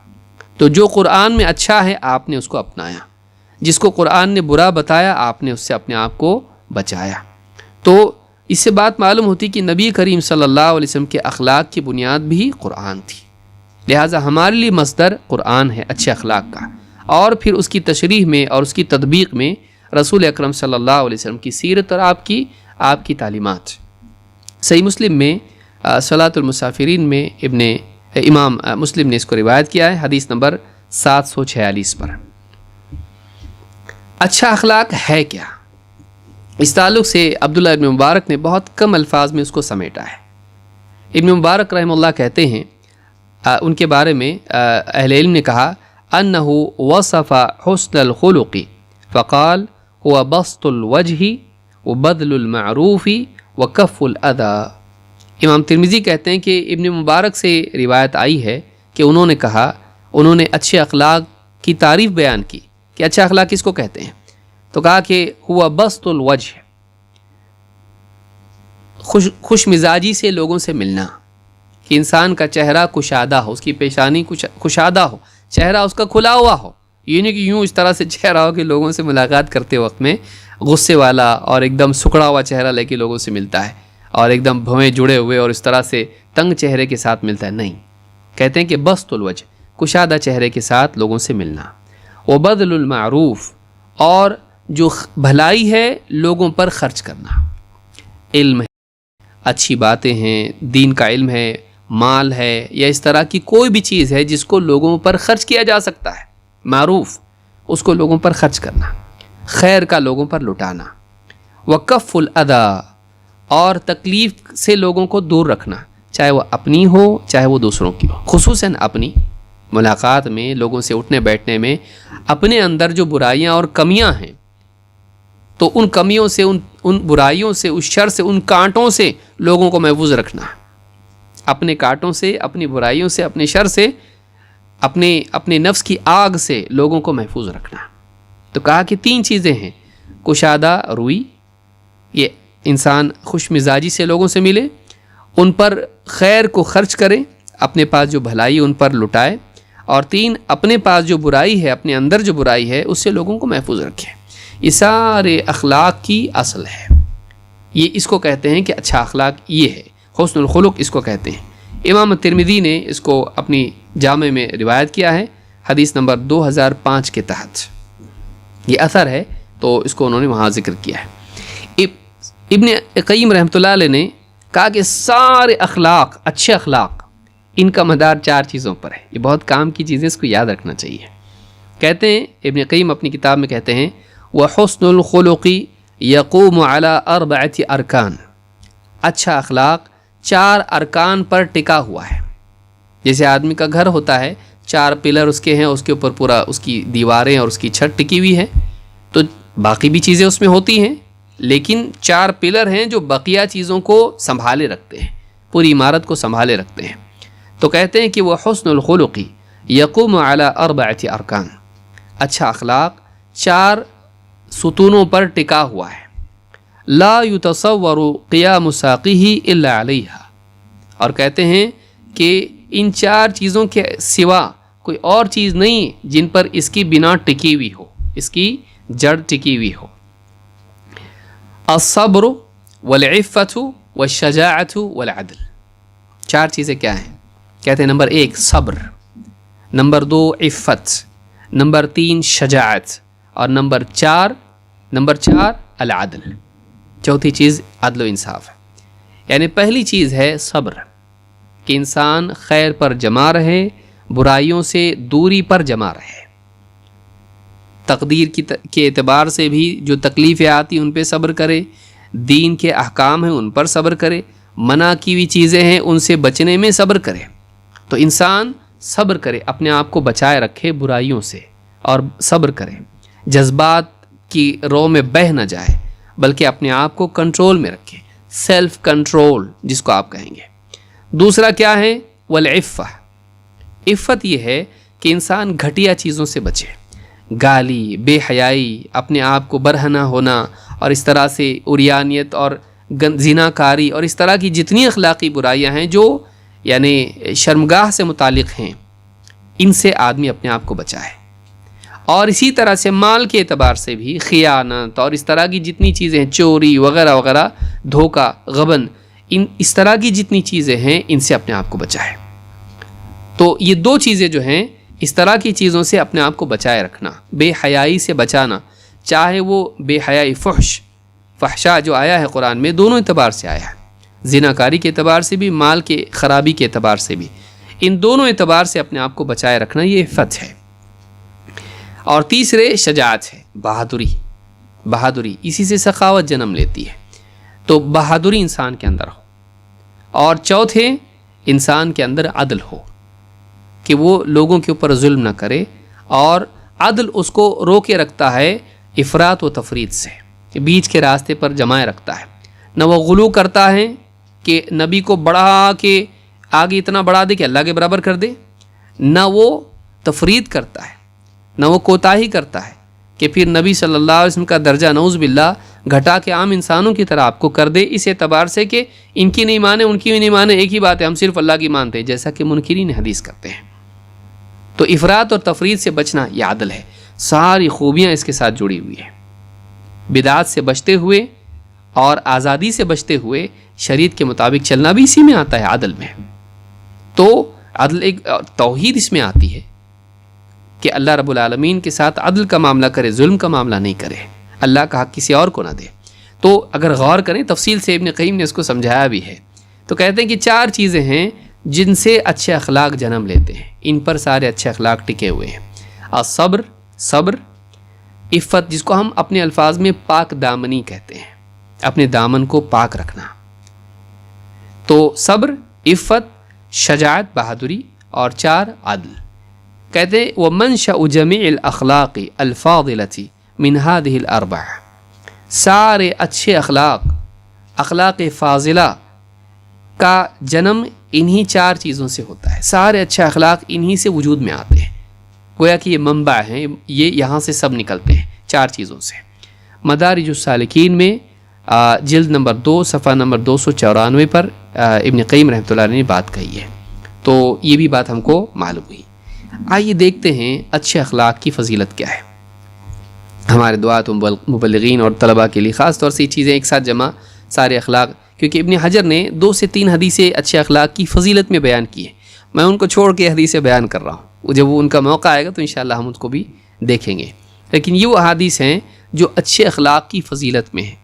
تو جو قرآن میں اچھا ہے آپ نے اس کو اپنایا، جس کو قرآن نے برا بتایا آپ نے اس سے اپنے آپ کو بچایا۔ تو اس سے بات معلوم ہوتی کہ نبی کریم صلی اللہ علیہ وسلم کے اخلاق کی بنیاد بھی قرآن تھی، لہٰذا ہمارے لیے مصدر قرآن ہے اچھے اخلاق کا، اور پھر اس کی تشریح میں اور اس کی تطبیق میں رسول اکرم صلی اللہ علیہ وسلم کی سیرت اور آپ کی تعلیمات۔ صحیح مسلم میں صلاۃ المسافرین میں امام مسلم نے اس کو روایت کیا ہے، حدیث نمبر 746 پر۔ اچھا اخلاق ہے کیا؟ اس تعلق سے عبداللہ ابن مبارک نے بہت کم الفاظ میں اس کو سمیٹا ہے۔ ابن مبارک رحمہ اللہ کہتے ہیں ان کے بارے میں اہل علم نے کہا انہ وصف حسن الخلق فقال هو بسط الوجہ وبذل المعروف وکف الاذی۔ امام ترمذی کہتے ہیں کہ ابن مبارک سے روایت آئی ہے کہ انہوں نے کہا، انہوں نے اچھے اخلاق کی تعریف بیان کی کہ اچھا اخلاق کس کو کہتے ہیں، تو کہا کہ ہوا بسط الوجہ، خوش مزاجی سے لوگوں سے ملنا، کہ انسان کا چہرہ کشادہ ہو، اس کی پیشانی کشادہ ہو، چہرہ اس کا کھلا ہوا ہو، یہ نہیں کہ یوں اس طرح سے چہرہ ہو کہ لوگوں سے ملاقات کرتے وقت میں غصے والا اور ایک دم سکڑا ہوا چہرہ لے کے لوگوں سے ملتا ہے اور ایک دم بھویں جڑے ہوئے اور اس طرح سے تنگ چہرے کے ساتھ ملتا ہے، نہیں، کہتے ہیں کہ بسط الوجہ، کشادہ چہرے کے ساتھ لوگوں سے ملنا، وبذل المعروف، اور جو بھلائی ہے لوگوں پر خرچ کرنا، علم ہے، اچھی باتیں ہیں، دین کا علم ہے، مال ہے، یا اس طرح کی کوئی بھی چیز ہے جس کو لوگوں پر خرچ کیا جا سکتا ہے، معروف، اس کو لوگوں پر خرچ کرنا، خیر کا لوگوں پر لٹانا، وکف الاذی، اور تکلیف سے لوگوں کو دور رکھنا، چاہے وہ اپنی ہو چاہے وہ دوسروں کی ہو، خصوصاً اپنی ملاقات میں، لوگوں سے اٹھنے بیٹھنے میں اپنے اندر جو برائیاں اور کمیاں ہیں تو ان کمیوں سے، ان برائیوں سے، اس شر سے، ان کانٹوں سے لوگوں کو محفوظ رکھنا، اپنے کانٹوں سے، اپنی برائیوں سے، اپنے شر سے، اپنے نفس کی آگ سے لوگوں کو محفوظ رکھنا۔ تو کہا کہ 3 چیزیں ہیں، کشادہ روی، یہ انسان خوش مزاجی سے لوگوں سے ملے، ان پر خیر کو خرچ کرے، اپنے پاس جو بھلائی ان پر لٹائے، اور 3 اپنے پاس جو برائی ہے، اپنے اندر جو برائی ہے اس سے لوگوں کو محفوظ رکھے۔ یہ سارے اخلاق کی اصل ہے، یہ اس کو کہتے ہیں کہ اچھا اخلاق یہ ہے، حسن الخلق اس کو کہتے ہیں۔ امام ترمذی نے اس کو اپنی جامع میں روایت کیا ہے، حدیث نمبر 2005 کے تحت یہ اثر ہے، تو اس کو انہوں نے وہاں ذکر کیا ہے۔ ابن قیم رحمۃ اللہ علیہ نے کہا کہ سارے اخلاق، اچھے اخلاق، ان کا مدار 4 چیزوں پر ہے، یہ بہت کام کی چیزیں، اس کو یاد رکھنا چاہیے۔ کہتے ہیں ابن قیم اپنی کتاب میں کہتے ہیں وَحُسْنُ الْخُلُقِ يَقُومُ عَلَىٰ 4 ارکان، اچھا اخلاق 4 ارکان پر ٹکا ہوا ہے۔ جیسے آدمی کا گھر ہوتا ہے، 4 پلر اس کے ہیں، اس کے اوپر پورا اس کی دیواریں اور اس کی چھت ٹکی ہوئی ہے، تو باقی بھی چیزیں اس میں ہوتی ہیں، لیکن 4 پلر ہیں جو بقیہ چیزوں کو سنبھالے رکھتے ہیں، پوری عمارت کو سنبھالے رکھتے ہیں. تو کہتے ہیں کہ وہ حسن الخلقی یقوم علی 4 ارکان، اچھا اخلاق 4 ستونوں پر ٹکا ہوا ہے. لا یتصور قیام ساقیہ الا علیہا، اور کہتے ہیں کہ ان 4 چیزوں کے سوا کوئی اور چیز نہیں جن پر اس کی بنا ٹکی ہوئی ہو، اس کی جڑ ٹکی ہوئی ہو. الصبر والعفت والشجاعت والعدل، 4 چیزیں کیا ہیں؟ کہتے ہیں نمبر 1 صبر، نمبر 2 عفت، نمبر 3 شجاعت، اور نمبر 4 العدل. چوتھی چیز عدل و انصاف ہے. یعنی پہلی چیز ہے صبر، کہ انسان خیر پر جمع رہے، برائیوں سے دوری پر جمع رہے. تقدیر کے اعتبار سے بھی جو تکلیفیں آتی ہیں ان پہ صبر کرے، دین کے احکام ہیں ان پر صبر کرے، منع کی ہوئی چیزیں ہیں ان سے بچنے میں صبر کرے. تو انسان صبر کرے، اپنے آپ کو بچائے رکھے برائیوں سے، اور صبر کرے، جذبات کی رو میں بہہ نہ جائے بلکہ اپنے آپ کو کنٹرول میں رکھے، سیلف کنٹرول جس کو آپ کہیں گے. دوسرا کیا ہے؟ والعفہ، عفت یہ ہے کہ انسان گھٹیا چیزوں سے بچے، گالی، بے حیائی، اپنے آپ کو برہنہ ہونا، اور اس طرح سے عریانیت اور زناکاری اور اس طرح کی جتنی اخلاقی برائیاں ہیں جو یعنی شرمگاہ سے متعلق ہیں، ان سے آدمی اپنے آپ کو بچائے. اور اسی طرح سے مال کے اعتبار سے بھی خیانت اور اس طرح کی جتنی چیزیں، چوری وغیرہ وغیرہ، دھوکہ، غبن، اس طرح کی جتنی چیزیں ہیں ان سے اپنے آپ کو بچائے. تو یہ 2 چیزیں جو ہیں، اس طرح کی چیزوں سے اپنے آپ کو بچائے رکھنا، بے حیائی سے بچانا، چاہے وہ بے حیائی فحشا جو آیا ہے قرآن میں، دونوں اعتبار سے آیا ہے، زناکاری کے اعتبار سے بھی، مال کے خرابی کے اعتبار سے بھی، ان دونوں اعتبار سے اپنے آپ کو بچائے رکھنا یہ عفت ہے. اور تیسرے شجاعت ہے، بہادری، اسی سے سخاوت جنم لیتی ہے. تو بہادری انسان کے اندر ہو. اور چوتھے انسان کے اندر عدل ہو، کہ وہ لوگوں کے اوپر ظلم نہ کرے، اور عدل اس کو روکے رکھتا ہے افراط و تفریط سے، کہ بیچ کے راستے پر جمائے رکھتا ہے. نہ وہ غلو کرتا ہے کہ نبی کو بڑھا کے آگے اتنا بڑھا دے کہ اللہ کے برابر کر دے، نہ وہ تفریط کرتا ہے، نہ وہ کوتاہی کرتا ہے کہ پھر نبی صلی اللہ علیہ وسلم کا درجہ نعوذ باللہ گھٹا کے عام انسانوں کی طرح آپ کو کر دے، اس اعتبار سے کہ ان کی نہیں مانے، ان کی بھی نہیں مانے، ایک ہی بات ہے، ہم صرف اللہ کی مانتے ہیں، جیسا کہ منکرین حدیث کرتے ہیں. تو افراط اور تفریط سے بچنا یہ عدل ہے. ساری خوبیاں اس کے ساتھ جڑی ہوئی ہیں. بدعات سے بچتے ہوئے اور آزادی سے بچتے ہوئے شریعت کے مطابق چلنا بھی اسی میں آتا ہے، عدل میں. تو عدل ایک توحید اس میں آتی ہے کہ اللہ رب العالمین کے ساتھ عدل کا معاملہ کرے، ظلم کا معاملہ نہیں کرے، اللہ کا حق کسی اور کو نہ دے. تو اگر غور کریں تفصیل سے ابن قیم نے اس کو سمجھایا بھی ہے. تو کہتے ہیں کہ 4 چیزیں ہیں جن سے اچھے اخلاق جنم لیتے ہیں، ان پر سارے اچھے اخلاق ٹکے ہوئے ہیں. صبر، عفت جس کو ہم اپنے الفاظ میں پاک دامنی کہتے ہیں، اپنے دامن کو پاک رکھنا. تو صبر، عفت، شجاعت، بہادری، اور 4 عدل. کہتے ہیں وَمَنْشَأُ جَمِيعِ الْأَخْلَاقِ الْفَاضِلَةِ مِنْ هَذِهِ الْأَرْبَعِ، سارے اچھے اخلاق فاضلہ کا جنم انہی 4 چیزوں سے ہوتا ہے. سارے اچھے اخلاق انہی سے وجود میں آتے ہیں، گویا کہ یہ منبع ہیں، یہ یہاں سے سب نکلتے ہیں 4 چیزوں سے. مدارج السالکین میں جلد نمبر 2 صفحہ نمبر 294 پر ابن قیم رحمۃ اللہ علیہ نے بات کہی ہے. تو یہ بھی بات ہم کو معلوم ہوئی. آئیے دیکھتے ہیں اچھے اخلاق کی فضیلت کیا ہے. ہمارے دعات و مبلغین اور طلباء کے لیے خاص طور سے یہ چیزیں ایک ساتھ جمع، سارے اخلاق، کیونکہ ابن حجر نے 2 سے 3 حدیثیں اچھے اخلاق کی فضیلت میں بیان کی ہیں. میں ان کو چھوڑ کے حدیثیں بیان کر رہا ہوں، جب وہ ان کا موقع آئے گا تو انشاءاللہ ہم اس کو بھی دیکھیں گے. لیکن یہ وہ احادیث ہیں جو اچھے اخلاق کی فضیلت میں ہیں،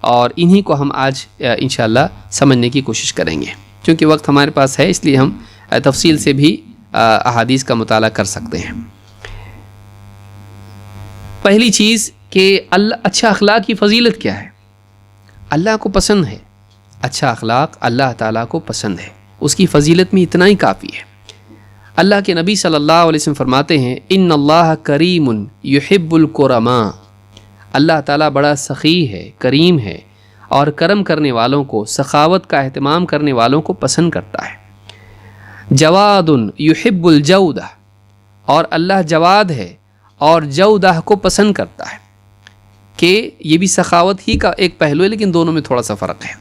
اور انہی کو ہم آج انشاءاللہ سمجھنے کی کوشش کریں گے. چونکہ وقت ہمارے پاس ہے اس لیے ہم تفصیل سے بھی احادیث کا مطالعہ کر سکتے ہیں. پہلی چیز کہ اچھا اخلاق کی فضیلت کیا ہے. اللہ کو پسند ہے اچھا اخلاق، اللہ تعالیٰ کو پسند ہے، اس کی فضیلت میں اتنا ہی کافی ہے. اللہ کے نبی صلی اللہ علیہ وسلم فرماتے ہیں ان اللہ کریم یحب الکرماء، اللہ تعالیٰ بڑا سخی ہے، کریم ہے، اور کرم کرنے والوں کو، سخاوت کا اہتمام کرنے والوں کو پسند کرتا ہے۔ جواد یحب الجودہ، اور اللہ جواد ہے اور جودہ کو پسند کرتا ہے، کہ یہ بھی سخاوت ہی کا ایک پہلو ہے لیکن دونوں میں تھوڑا سا فرق ہے۔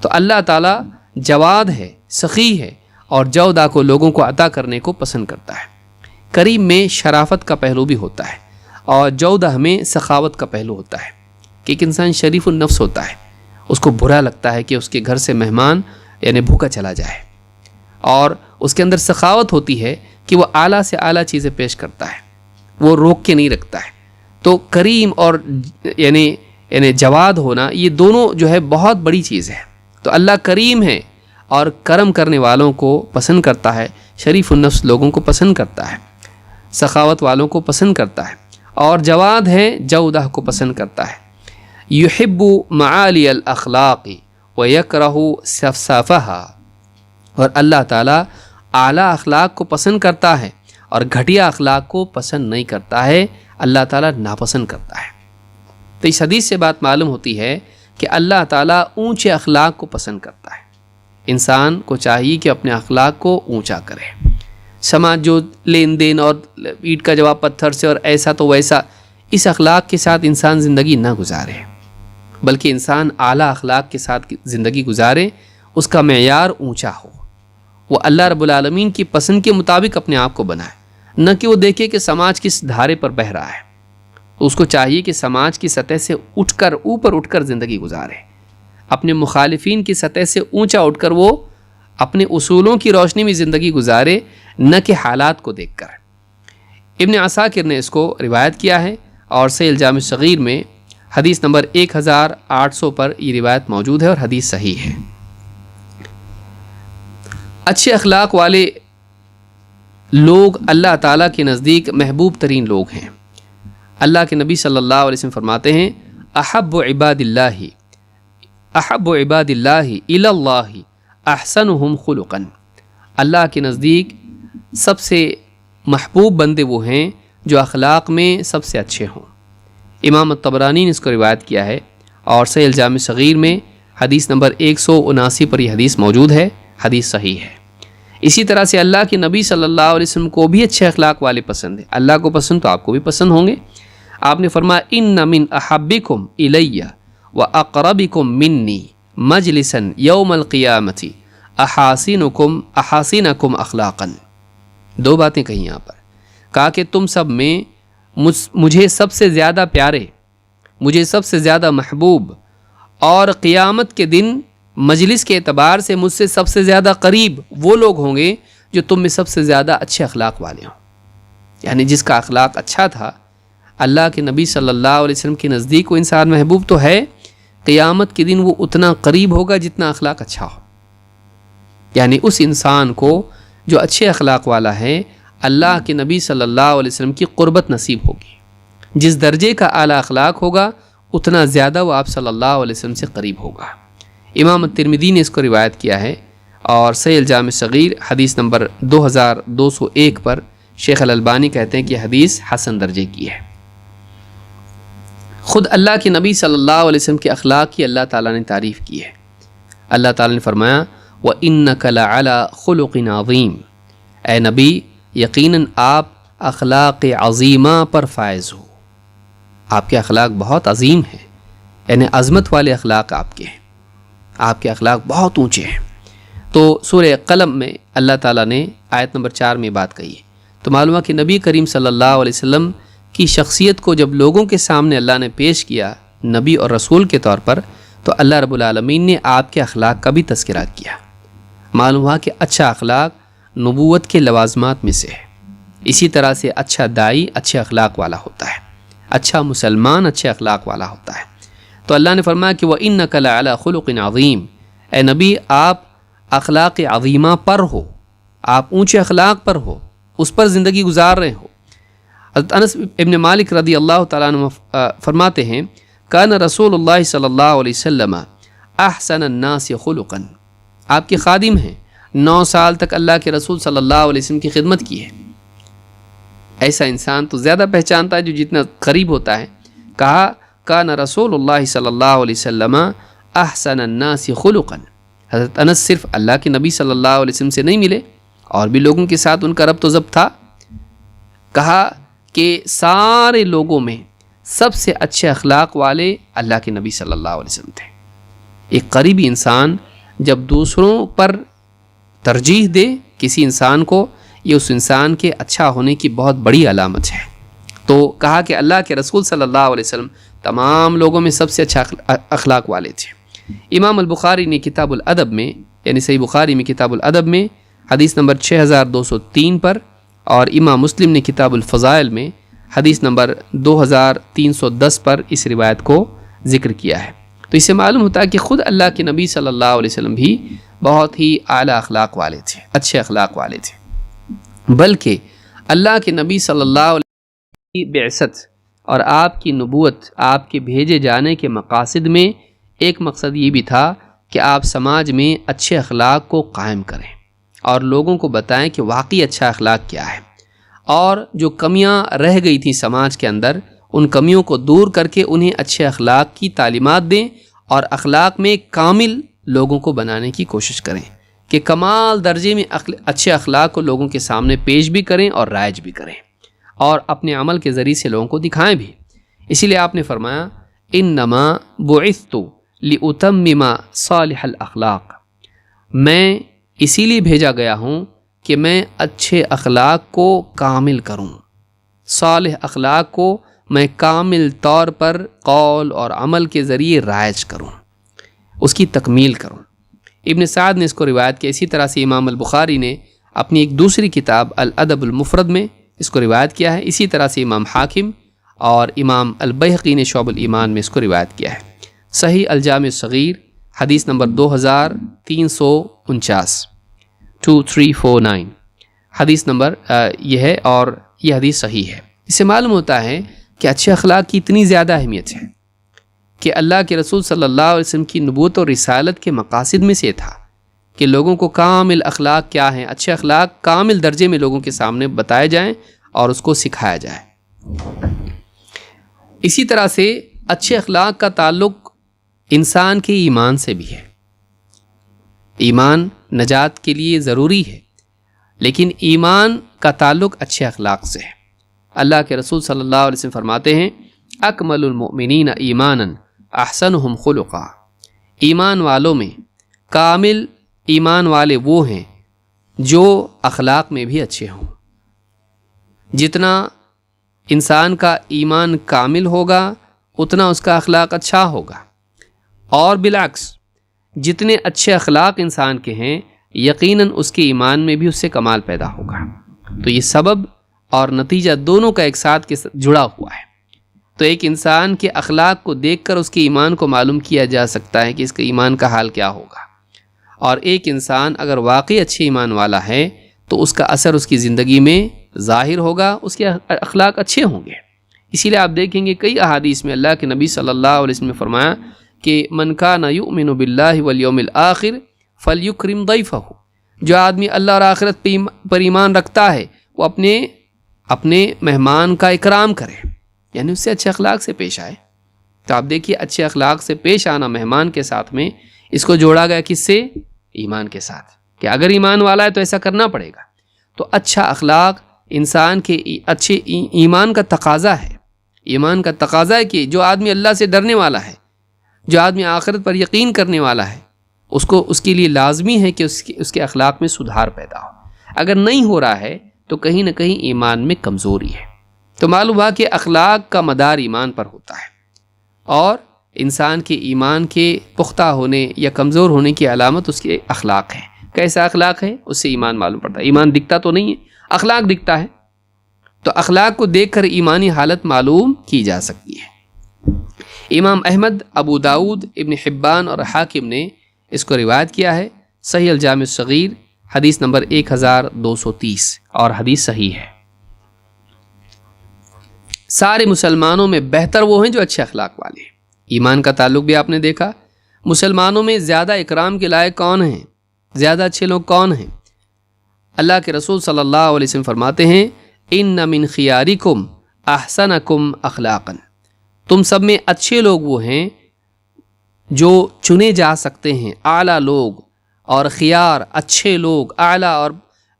تو اللہ تعالیٰ جواد ہے، سخی ہے، اور جودہ کو لوگوں کو عطا کرنے کو پسند کرتا ہے۔ کریم میں شرافت کا پہلو بھی ہوتا ہے، اور جودہ میں سخاوت کا پہلو ہوتا ہے، کہ ایک انسان شریف النفس ہوتا ہے، اس کو برا لگتا ہے کہ اس کے گھر سے مہمان یعنی بھوکا چلا جائے، اور اس کے اندر سخاوت ہوتی ہے کہ وہ اعلیٰ سے اعلیٰ چیزیں پیش کرتا ہے، وہ روک کے نہیں رکھتا ہے۔ تو کریم اور یعنی جواد ہونا، یہ دونوں جو ہے بہت بڑی چیز ہے۔ تو اللہ کریم ہے اور کرم کرنے والوں کو پسند کرتا ہے، شریف النفس لوگوں کو پسند کرتا ہے، سخاوت والوں کو پسند کرتا ہے، اور جواد ہے، جودہ کو پسند کرتا ہے۔ یحب معالی الاخلاق ویکرہ سفسافہا، اور اللہ تعالیٰ اعلیٰ اخلاق کو پسند کرتا ہے اور گھٹیا اخلاق کو پسند نہیں کرتا ہے، اللہ تعالیٰ ناپسند کرتا ہے۔ تو اس حدیث سے بات معلوم ہوتی ہے کہ اللہ تعالیٰ اونچے اخلاق کو پسند کرتا ہے۔ انسان کو چاہیے کہ اپنے اخلاق کو اونچا کرے۔ سماج جو لین دین اور اینٹ کا جواب پتھر سے اور ایسا تو ویسا، اس اخلاق کے ساتھ انسان زندگی نہ گزارے، بلکہ انسان اعلیٰ اخلاق کے ساتھ زندگی گزارے، اس کا معیار اونچا ہو، وہ اللہ رب العالمین کی پسند کے مطابق اپنے آپ کو بنائے، نہ کہ وہ دیکھے کہ سماج کس دھارے پر بہہ رہا ہے۔ تو اس کو چاہیے کہ سماج کی سطح سے اوپر اٹھ کر زندگی گزارے، اپنے مخالفین کی سطح سے اونچا اٹھ کر وہ اپنے اصولوں کی روشنی میں زندگی گزارے، نہ کہ حالات کو دیکھ کر۔ ابن عساکر نے اس کو روایت کیا ہے، اور صحیح الجامع الصغیر میں حدیث نمبر 1800 پر یہ روایت موجود ہے اور حدیث صحیح ہے۔ اچھے اخلاق والے لوگ اللہ تعالیٰ کے نزدیک محبوب ترین لوگ ہیں۔ اللہ کے نبی صلی اللہ علیہ وسلم فرماتے ہیں، احب عباد اللہ الی اللہ احسنہم خلقا، اللہ کے نزدیک سب سے محبوب بندے وہ ہیں جو اخلاق میں سب سے اچھے ہوں۔ امام الطبرانی نے اس کو روایت کیا ہے، اور صحیح الجامع صغیر میں حدیث نمبر 179 پر یہ حدیث موجود ہے، حدیث صحیح ہے۔ اسی طرح سے اللہ کے نبی صلی اللہ علیہ وسلم کو بھی اچھے اخلاق والے پسند ہیں۔ اللہ کو پسند تو آپ کو بھی پسند ہوں گے۔ آپ نے فرمایا، ان من احبکم الی واقربکم منی مجلسا یوم القیامۃ احاسنکم اخلاقا۔ دو باتیں کہیں یہاں پر، کہا کہ تم سب میں مجھے سب سے زیادہ پیارے، مجھے سب سے زیادہ محبوب، اور قیامت کے دن مجلس کے اعتبار سے مجھ سے سب سے زیادہ قریب وہ لوگ ہوں گے جو تم میں سب سے زیادہ اچھے اخلاق والے ہوں۔ یعنی جس کا اخلاق اچھا تھا، اللہ کے نبی صلی اللہ علیہ وسلم کے نزدیک وہ انسان محبوب تو ہے، قیامت کے دن وہ اتنا قریب ہوگا جتنا اخلاق اچھا ہو۔ یعنی اس انسان کو جو اچھے اخلاق والا ہے، اللہ کے نبی صلی اللہ علیہ وسلم کی قربت نصیب ہوگی۔ جس درجے کا اعلیٰ اخلاق ہوگا، اتنا زیادہ وہ آپ صلی اللہ علیہ وسلم سے قریب ہوگا۔ امام الترمذی نے اس کو روایت کیا ہے، اور صحیح الجامع صغیر حدیث نمبر 2201 پر شیخ الالبانی کہتے ہیں کہ حدیث حسن درجے کی ہے۔ خود اللہ کے نبی صلی اللہ علیہ وسلم کے اخلاق کی اللہ تعالیٰ نے تعریف کی ہے۔ اللہ تعالیٰ نے فرمایا، وَإِنَّكَ لَعَلَىٰ خُلُقٍ عَظِيمٍ، اے نبی یقیناً آپ اخلاق عظیمہ پر فائز ہو، آپ کے اخلاق بہت عظیم ہیں، یعنی عظمت والے اخلاق آپ کے ہیں، آپ کے اخلاق بہت اونچے ہیں۔ تو سورہ قلم میں اللہ تعالیٰ نے آیت نمبر 4 میں بات کہی ہے، تو معلوم ہے کہ نبی کریم صلی اللہ علیہ وسلم کی شخصیت کو جب لوگوں کے سامنے اللہ نے پیش کیا نبی اور رسول کے طور پر، تو اللہ رب العالمین نے آپ کے اخلاق کا بھی تذکرہ کیا۔ معلوم ہوا کہ اچھا اخلاق نبوت کے لوازمات میں سے ہے۔ اسی طرح سے اچھا داعی اچھے اخلاق والا ہوتا ہے، اچھا مسلمان اچھے اخلاق والا ہوتا ہے۔ تو اللہ نے فرمایا کہ وَإِنَّكَ لَعَلَىٰ خُلُقٍ عَظِيمٍ، اے نبی آپ اخلاق عظیمہ پر ہو، آپ اونچے اخلاق پر ہو، اس پر زندگی گزار رہے ہو۔ حضرت انس ابن مالک رضی اللہ تعالیٰ عنہ فرماتے ہیں، کان رسول اللہ صلی اللہ علیہ وسلم احسن الناس خلقا، آپ کے خادم ہیں، 9 سال تک اللہ کے رسول صلی اللہ علیہ وسلم کی خدمت کی ہے۔ ایسا انسان تو زیادہ پہچانتا ہے جو جتنا قریب ہوتا ہے۔ کہا کان رسول اللہ صلی اللہ علیہ وسلم احسن الناس خلقا. حضرت انس صرف اللہ کے نبی صلی اللہ علیہ وسلم سے نہیں ملے، اور بھی لوگوں کے ساتھ ان کا ربط و ضبط تھا. کہا کہ سارے لوگوں میں سب سے اچھے اخلاق والے اللہ کے نبی صلی اللہ علیہ وسلم تھے. ایک قریبی انسان جب دوسروں پر ترجیح دے کسی انسان کو، یہ اس انسان کے اچھا ہونے کی بہت بڑی علامت ہے. تو کہا کہ اللہ کے رسول صلی اللہ علیہ وسلم تمام لوگوں میں سب سے اچھا اخلاق والے تھے. امام البخاری نے کتاب الادب میں، یعنی صحیح بخاری میں کتاب الادب میں حدیث نمبر 6203 پر، اور امام مسلم نے کتاب الفضائل میں حدیث نمبر 2310 پر اس روایت کو ذکر کیا ہے. تو اس سے معلوم ہوتا ہے کہ خود اللہ کے نبی صلی اللہ علیہ وسلم بھی بہت ہی اعلیٰ اخلاق والے تھے، اچھے اخلاق والے تھے. بلکہ اللہ کے نبی صلی اللہ علیہ وسلم کی بعثت اور آپ کی نبوت، آپ کے بھیجے جانے کے مقاصد میں ایک مقصد یہ بھی تھا کہ آپ سماج میں اچھے اخلاق کو قائم کریں اور لوگوں کو بتائیں کہ واقعی اچھا اخلاق کیا ہے، اور جو کمیاں رہ گئی تھیں سماج کے اندر ان کمیوں کو دور کر کے انہیں اچھے اخلاق کی تعلیمات دیں، اور اخلاق میں کامل لوگوں کو بنانے کی کوشش کریں کہ کمال درجے میں اچھے اخلاق کو لوگوں کے سامنے پیش بھی کریں اور رائج بھی کریں، اور اپنے عمل کے ذریعے سے لوگوں کو دکھائیں بھی. اسی لیے آپ نے فرمایا انما بعثت لأتمم صالح الاخلاق، میں اسی لیے بھیجا گیا ہوں کہ میں اچھے اخلاق کو کامل کروں، صالح اخلاق کو میں کامل طور پر قول اور عمل کے ذریعے رائج کروں، اس کی تکمیل کروں. ابن سعد نے اس کو روایت کیا. اسی طرح سے امام البخاری نے اپنی ایک دوسری کتاب الادب المفرد میں اس کو روایت کیا ہے. اسی طرح سے امام حاکم اور امام البیہقی نے شعب الایمان میں اس کو روایت کیا ہے. صحیح الجامع الصغیر حدیث نمبر 2349 2349 حدیث نمبر یہ ہے، اور یہ حدیث صحیح ہے. اس سے معلوم ہوتا ہے کہ اچھے اخلاق کی اتنی زیادہ اہمیت ہے کہ اللہ کے رسول صلی اللہ علیہ وسلم کی نبوت اور رسالت کے مقاصد میں سے تھا کہ لوگوں کو کامل اخلاق کیا ہیں، اچھے اخلاق کامل درجے میں لوگوں کے سامنے بتائے جائیں اور اس کو سکھایا جائے. اسی طرح سے اچھے اخلاق کا تعلق انسان کے ایمان سے بھی ہے. ایمان نجات کے لیے ضروری ہے، لیکن ایمان کا تعلق اچھے اخلاق سے ہے. اللہ کے رسول صلی اللہ علیہ وسلم فرماتے ہیں اکمل المؤمنین ایمانا احسنہم خلقا، ایمان والوں میں کامل ایمان والے وہ ہیں جو اخلاق میں بھی اچھے ہوں. جتنا انسان کا ایمان کامل ہوگا اتنا اس کا اخلاق اچھا ہوگا، اور بالعکس جتنے اچھے اخلاق انسان کے ہیں یقیناً اس کے ایمان میں بھی اس سے کمال پیدا ہوگا. تو یہ سبب اور نتیجہ دونوں کا ایک ساتھ جڑا ہوا ہے. تو ایک انسان کے اخلاق کو دیکھ کر اس کے ایمان کو معلوم کیا جا سکتا ہے کہ اس کے ایمان کا حال کیا ہوگا، اور ایک انسان اگر واقعی اچھے ایمان والا ہے تو اس کا اثر اس کی زندگی میں ظاہر ہوگا، اس کے اخلاق اچھے ہوں گے. اسی لیے آپ دیکھیں گے کئی احادیث میں اللہ کے نبی صلی اللہ علیہ وسلم نے فرمایا کہ من کان یؤمن باللہ والیوم الآخر فلیکرم ضیفہ، جو آدمی اللہ اور آخرت پر ایمان رکھتا ہے وہ اپنے مہمان کا اکرام کرے، یعنی اس سے اچھے اخلاق سے پیش آئے. تو آپ دیکھیے اچھے اخلاق سے پیش آنا مہمان کے ساتھ میں اس کو جوڑا گیا کس سے؟ ایمان کے ساتھ، کہ اگر ایمان والا ہے تو ایسا کرنا پڑے گا. تو اچھا اخلاق انسان کے اچھے ایمان کا تقاضا ہے. ایمان کا تقاضا ہے کہ جو آدمی اللہ سے ڈرنے والا ہے، جو آدمی آخرت پر یقین کرنے والا ہے، اس کے لیے لازمی ہے کہ اس کے اخلاق میں سدھار پیدا ہو. اگر نہیں ہو رہا ہے تو کہیں نہ کہیں ایمان میں کمزوری ہے. تو معلوم ہوا کہ اخلاق کا مدار ایمان پر ہوتا ہے، اور انسان کے ایمان کے پختہ ہونے یا کمزور ہونے کی علامت اس کے اخلاق ہے. کیسا اخلاق ہے اس سے ایمان معلوم پڑتا ہے. ایمان دکھتا تو نہیں ہے، اخلاق دکھتا ہے. تو اخلاق کو دیکھ کر ایمانی حالت معلوم کی جا سکتی ہے. امام احمد، ابو داود، ابن حبان اور حاکم نے اس کو روایت کیا ہے. صحیح الجامع الصغیر حدیث نمبر 1230، اور حدیث صحیح ہے. سارے مسلمانوں میں بہتر وہ ہیں جو اچھے اخلاق والے ہیں. ایمان کا تعلق بھی آپ نے دیکھا. مسلمانوں میں زیادہ اکرام کے لائق کون ہیں، زیادہ اچھے لوگ کون ہیں؟ اللہ کے رسول صلی اللہ علیہ وسلم فرماتے ہیں ان من خیارکم احسنکم اخلاقا، تم سب میں اچھے لوگ وہ ہیں جو چنے جا سکتے ہیں، اعلیٰ لوگ اور خیار اچھے لوگ، اعلیٰ اور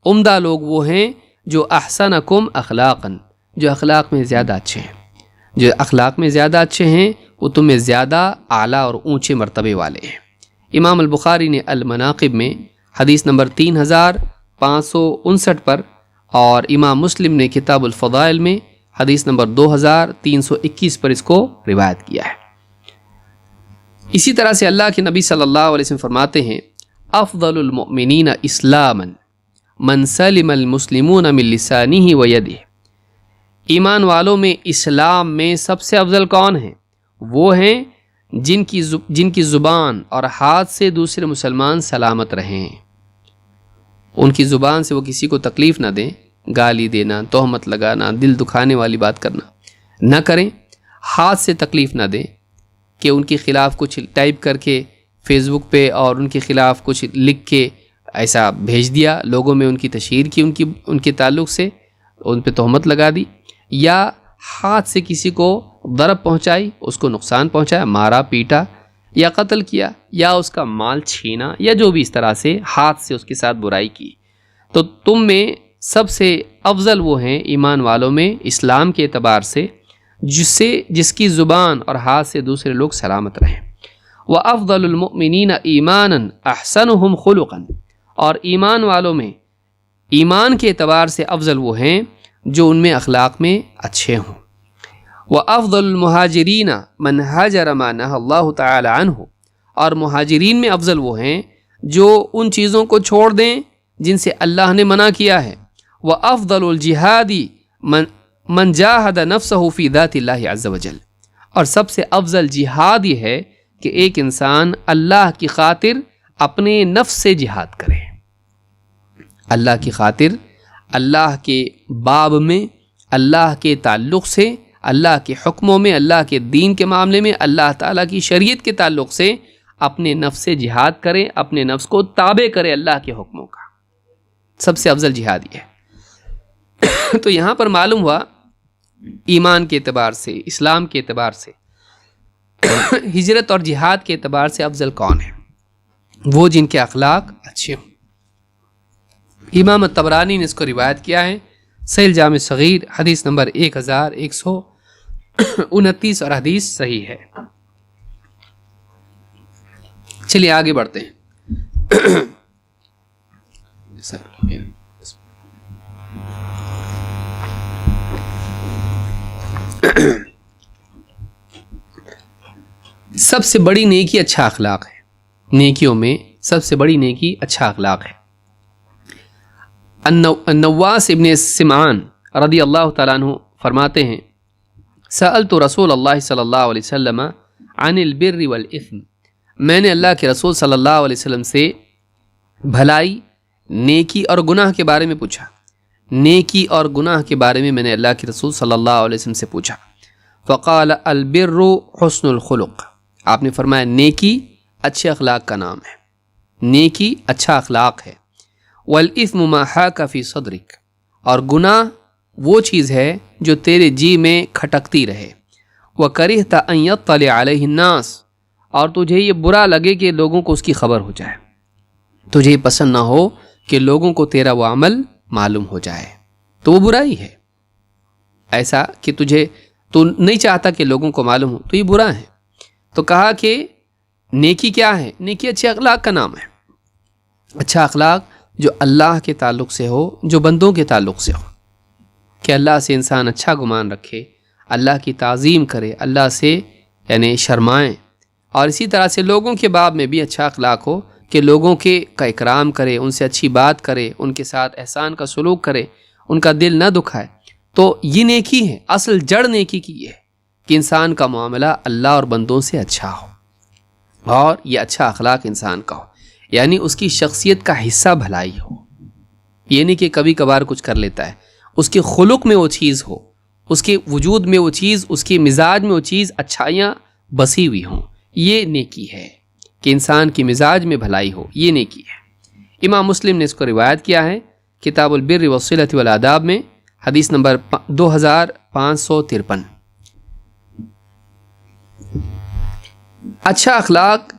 عمدہ لوگ وہ ہیں جو احسنکم اخلاقا، جو اخلاق میں زیادہ اچھے ہیں. جو اخلاق میں زیادہ اچھے ہیں وہ تم میں زیادہ اعلیٰ اور اونچے مرتبے والے ہیں. امام البخاری نے المناقب میں حدیث نمبر 3559 پر، اور امام مسلم نے کتاب الفضائل میں حدیث نمبر 2321 پر اس کو روایت کیا ہے. اسی طرح سے اللہ کے نبی صلی اللہ علیہ وسلم فرماتے ہیں افضل المؤمنین اسلاما من سلم المسلمون من لسانہ و یدہ. ایمان والوں میں اسلام میں سب سے افضل کون ہیں؟ وہ ہیں جن کی زبان اور ہاتھ سے دوسرے مسلمان سلامت رہیں. ان کی زبان سے وہ کسی کو تکلیف نہ دیں، گالی دینا، تہمت لگانا، دل دکھانے والی بات کرنا نہ کریں. ہاتھ سے تکلیف نہ دیں کہ ان کے خلاف کچھ ٹائپ کر کے فیس بک پہ اور ان کے خلاف کچھ لکھ کے ایسا بھیج دیا، لوگوں میں ان کی تشہیر کی، ان کے تعلق سے ان پہ تہمت لگا دی، یا ہاتھ سے کسی کو ضرب پہنچائی، اس کو نقصان پہنچایا، مارا پیٹا یا قتل کیا، یا اس کا مال چھینا، یا جو بھی اس طرح سے ہاتھ سے اس کے ساتھ برائی کی. تو تم میں سب سے افضل وہ ہیں ایمان والوں میں اسلام کے اعتبار سے جس کی زبان اور ہاتھ سے دوسرے لوگ سلامت رہیں. وَأَفْضَلُ الْمُؤْمِنِينَ إِيمَانًا أَحْسَنُهُمْ خُلُقًا. اور ایمان والوں میں ایمان کے اعتبار سے افضل وہ ہیں جو ان میں اخلاق میں اچھے ہوں. وَأَفْضَلُ الْمُهَاجِرِينَ مَنْ هَاجَرَ مَا نَهَى اللَّهُ تَعَالَى عَنْهُ. اور مہاجرین میں افضل وہ ہیں جو ان چیزوں کو چھوڑ دیں جن سے اللہ نے منع کیا ہے. وَأَفْضَلُ الْجِهَادِ مَنْ جَاهَدَ نَفْسَهُ فِي ذَاتِ اللَّهِ عَزَّ وَجَلَّ. اور سب سے افضل جہاد یہ ہے کہ ایک انسان اللہ کی خاطر اپنے نفس سے جہاد کرے. اللہ کی خاطر، اللہ کے باب میں، اللہ کے تعلق سے، اللہ کے حکموں میں، اللہ کے دین کے معاملے میں، اللہ تعالیٰ کی شریعت کے تعلق سے اپنے نفس سے جہاد کرے، اپنے نفس کو تابع کرے اللہ کے حکموں کا. سب سے افضل جہاد یہ ہے. تو یہاں پر معلوم ہوا ایمان کے اعتبار سے، اسلام کے اعتبار سے، ہجرت اور جہاد کے اعتبار سے افضل کون ہے؟ وہ جن کے اخلاق اچھے ہوں. امام الطبرانی نے اس کو روایت کیا ہے صحیح جامع صغیر حدیث نمبر 1129 اور حدیث صحیح ہے. چلیے آگے بڑھتے ہیں. سب سے بڑی نیکی اچھا اخلاق ہے. نیکیوں میں سب سے بڑی نیکی اچھا اخلاق ہے. النواس ابن سمعان رضی اللہ تعالیٰ عنہ فرماتے ہیں سألت رسول اللہ صلی اللہ علیہ وسلم عن البر والاثم. میں نے اللہ کے رسول صلی اللہ علیہ وسلم سے بھلائی، نیکی اور گناہ کے بارے میں پوچھا. نیکی اور گناہ کے بارے میں نے اللہ کے رسول صلی اللہ علیہ وسلم سے پوچھا. فقال البر حسن الخلق. آپ نے فرمایا نیکی اچھے اخلاق کا نام ہے، نیکی اچھا اخلاق ہے. والاثم ما حاک فی صدرک. اور گناہ وہ چیز ہے جو تیرے جی میں کھٹکتی رہے. وکرہت ان یطلع علیہ الناس. اور تجھے یہ برا لگے کہ لوگوں کو اس کی خبر ہو جائے، تجھے یہ پسند نہ ہو کہ لوگوں کو تیرا وہ عمل معلوم ہو جائے، تو وہ برائی ہے. ایسا کہ تو نہیں چاہتا کہ لوگوں کو معلوم ہو، تو یہ برا ہے. تو کہا کہ نیکی کیا ہے؟ نیکی اچھے اخلاق کا نام ہے. اچھا اخلاق جو اللہ کے تعلق سے ہو، جو بندوں کے تعلق سے ہو، کہ اللہ سے انسان اچھا گمان رکھے، اللہ کی تعظیم کرے، اللہ سے یعنی شرمائیں. اور اسی طرح سے لوگوں کے باب میں بھی اچھا اخلاق ہو کہ لوگوں کا اکرام کرے، ان سے اچھی بات کرے، ان کے ساتھ احسان کا سلوک کرے، ان کا دل نہ دکھائے. تو یہ نیکی ہے. اصل جڑ نیکی کی یہ ہے کہ انسان کا معاملہ اللہ اور بندوں سے اچھا ہو، اور یہ اچھا اخلاق انسان کا ہو، یعنی اس کی شخصیت کا حصہ بھلائی ہو. یہ نہیں کہ کبھی کبھار کچھ کر لیتا ہے، اس کے خلق میں وہ چیز ہو، اس کے وجود میں وہ چیز، اس کے مزاج میں وہ چیز اچھائیاں بسی ہوئی ہوں. یہ نیکی ہے کہ انسان کی مزاج میں بھلائی ہو، یہ نیکی ہے. امام مسلم نے اس کو روایت کیا ہے کتاب البر والصلۃ والآداب میں حدیث نمبر 2553. اچھا اخلاق،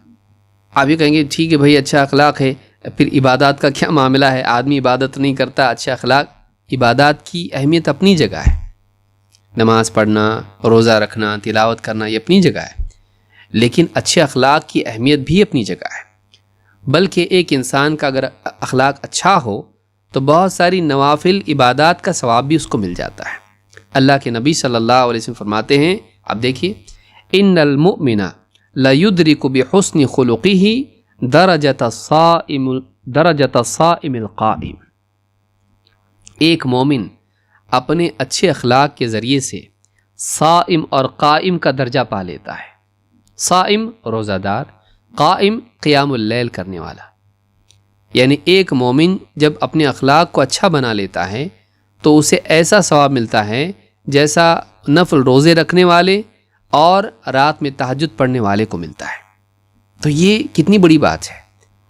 آپ یہ کہیں گے ٹھیک ہے بھائی اچھا اخلاق ہے، پھر عبادات کا کیا معاملہ ہے؟ آدمی عبادت نہیں کرتا، اچھا اخلاق، عبادات کی اہمیت اپنی جگہ ہے، نماز پڑھنا، روزہ رکھنا، تلاوت کرنا یہ اپنی جگہ ہے، لیکن اچھے اخلاق کی اہمیت بھی اپنی جگہ ہے۔ بلکہ ایک انسان کا اگر اخلاق اچھا ہو تو بہت ساری نوافل عبادات کا ثواب بھی اس کو مل جاتا ہے۔ اللہ کے نبی صلی اللہ علیہ وسلم فرماتے ہیں، آپ دیکھیے، ان المؤمن لیدرک بحسن خلقہ درجۃ الصائم القائم، ایک مومن اپنے اچھے اخلاق کے ذریعے سے صائم اور قائم کا درجہ پا لیتا ہے۔ صائم روزہ دار، قائم قیام اللیل کرنے والا، یعنی ایک مومن جب اپنے اخلاق کو اچھا بنا لیتا ہے تو اسے ایسا ثواب ملتا ہے جیسا نفل روزے رکھنے والے اور رات میں تہجد پڑھنے والے کو ملتا ہے۔ تو یہ کتنی بڑی بات ہے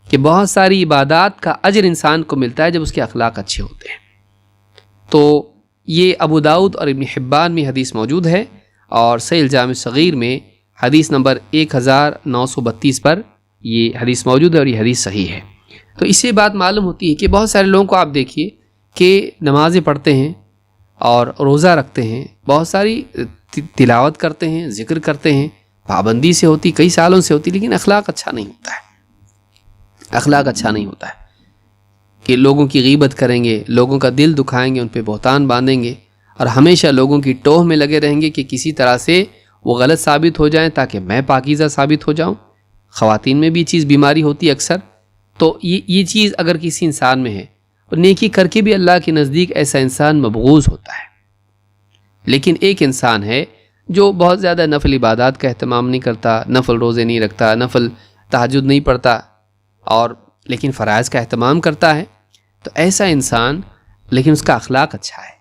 کہ بہت ساری عبادات کا اجر انسان کو ملتا ہے جب اس کے اخلاق اچھے ہوتے ہیں۔ تو یہ ابو داؤد اور ابن حبان میں حدیث موجود ہے، اور صحیح الجامع الصغیر میں حدیث نمبر 1932 پر یہ حدیث موجود ہے، اور یہ حدیث صحیح ہے۔ تو اس سے بات معلوم ہوتی ہے کہ بہت سارے لوگوں کو آپ دیکھیے کہ نمازیں پڑھتے ہیں اور روزہ رکھتے ہیں، بہت ساری تلاوت کرتے ہیں، ذکر کرتے ہیں، پابندی سے ہوتی، کئی سالوں سے ہوتی، لیکن اخلاق اچھا نہیں ہوتا ہے۔ اخلاق اچھا نہیں ہوتا ہے کہ لوگوں کی غیبت کریں گے، لوگوں کا دل دکھائیں گے، ان پہ بہتان باندھیں گے، اور ہمیشہ لوگوں کی ٹوہ میں لگے رہیں گے کہ کسی طرح سے وہ غلط ثابت ہو جائیں تاکہ میں پاکیزہ ثابت ہو جاؤں۔ خواتین میں بھی یہ چیز بیماری ہوتی ہے اکثر۔ تو یہ چیز اگر کسی انسان میں ہے، اور نیکی کر کے بھی اللہ کے نزدیک ایسا انسان مبغوض ہوتا ہے۔ لیکن ایک انسان ہے جو بہت زیادہ نفل عبادات کا اہتمام نہیں کرتا، نفل روزے نہیں رکھتا، نفل تہجد نہیں پڑھتا، اور لیکن فرائض کا اہتمام کرتا ہے، تو ایسا انسان، لیکن اس کا اخلاق اچھا ہے،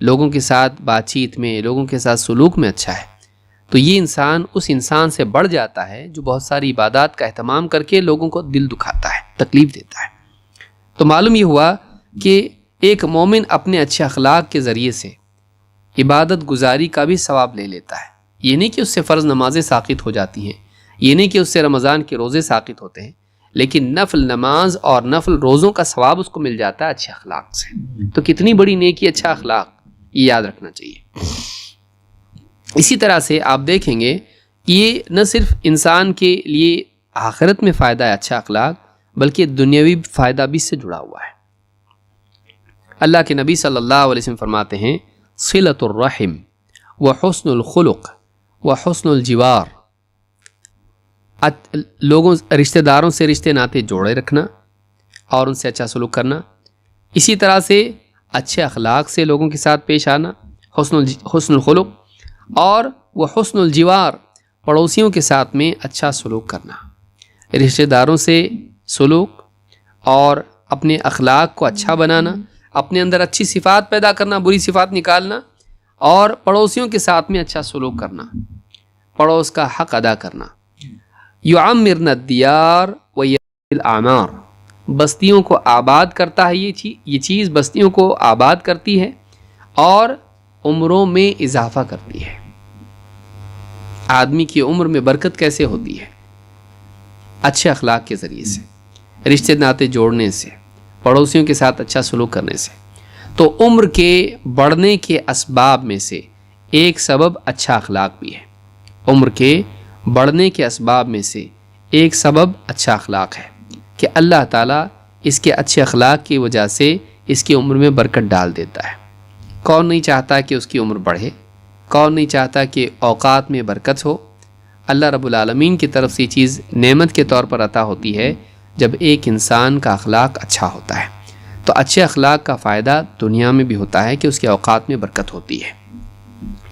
لوگوں کے ساتھ بات چیت میں، لوگوں کے ساتھ سلوک میں اچھا ہے، تو یہ انسان اس انسان سے بڑھ جاتا ہے جو بہت ساری عبادات کا اہتمام کر کے لوگوں کو دل دکھاتا ہے، تکلیف دیتا ہے۔ تو معلوم یہ ہوا کہ ایک مومن اپنے اچھے اخلاق کے ذریعے سے عبادت گزاری کا بھی ثواب لے لیتا ہے۔ یہ نہیں کہ اس سے فرض نمازیں ساقط ہو جاتی ہیں، یہ نہیں کہ اس سے رمضان کے روزے ساقط ہوتے ہیں، لیکن نفل نماز اور نفل روزوں کا ثواب اس کو مل جاتا ہے اچھے اخلاق سے۔ تو کتنی بڑی نیکی اچھا اخلاق، یہ یاد رکھنا چاہیے۔ اسی طرح سے آپ دیکھیں گے یہ نہ صرف انسان کے لیے آخرت میں فائدہ ہے اچھا اخلاق، بلکہ دنیاوی فائدہ بھی اس سے جڑا ہوا ہے۔ اللہ کے نبی صلی اللہ علیہ وسلم فرماتے ہیں، صلۃ الرحم وحسن الخلق وحسن الجوار، لوگوں رشتہ داروں سے رشتے ناطے جوڑے رکھنا اور ان سے اچھا سلوک کرنا، اسی طرح سے اچھے اخلاق سے لوگوں کے ساتھ پیش آنا، حسن الخلق، اور وہ حسن الجوار، پڑوسیوں کے ساتھ میں اچھا سلوک کرنا، رشتہ داروں سے سلوک اور اپنے اخلاق کو اچھا بنانا، اپنے اندر اچھی صفات پیدا کرنا، بری صفات نکالنا، اور پڑوسیوں کے ساتھ میں اچھا سلوک کرنا، پڑوس کا حق ادا کرنا۔ یعمرن الدیار ویذل الاعمار، بستیوں کو آباد کرتا ہے، یہ چیز بستیوں کو آباد کرتی ہے اور عمروں میں اضافہ کرتی ہے۔ آدمی کی عمر میں برکت کیسے ہوتی ہے؟ اچھے اخلاق کے ذریعے سے، رشتے ناطے جوڑنے سے، پڑوسیوں کے ساتھ اچھا سلوک کرنے سے۔ تو عمر کے بڑھنے کے اسباب میں سے ایک سبب اچھا اخلاق بھی ہے۔ عمر کے بڑھنے کے اسباب میں سے ایک سبب اچھا اخلاق ہے کہ اللہ تعالیٰ اس کے اچھے اخلاق کی وجہ سے اس کی عمر میں برکت ڈال دیتا ہے۔ کون نہیں چاہتا کہ اس کی عمر بڑھے؟ کون نہیں چاہتا کہ اوقات میں برکت ہو؟ اللہ رب العالمین کی طرف سے یہ چیز نعمت کے طور پر عطا ہوتی ہے جب ایک انسان کا اخلاق اچھا ہوتا ہے۔ تو اچھے اخلاق کا فائدہ دنیا میں بھی ہوتا ہے کہ اس کے اوقات میں برکت ہوتی ہے۔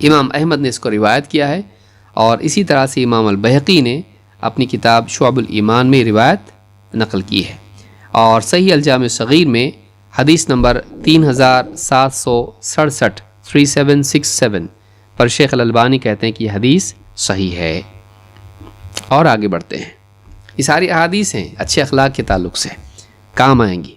امام احمد نے اس کو روایت کیا ہے، اور اسی طرح سے امام البیہقی نے اپنی کتاب شعب الایمان میں روایت نقل کی ہے، اور صحیح الجامع الصغیر میں حدیث نمبر 3767 3767 پر شیخ الالبانی کہتے ہیں کہ یہ حدیث صحیح ہے۔ اور آگے بڑھتے ہیں، یہ ساری احادیث ہیں اچھے اخلاق کے تعلق سے، کام آئیں گی۔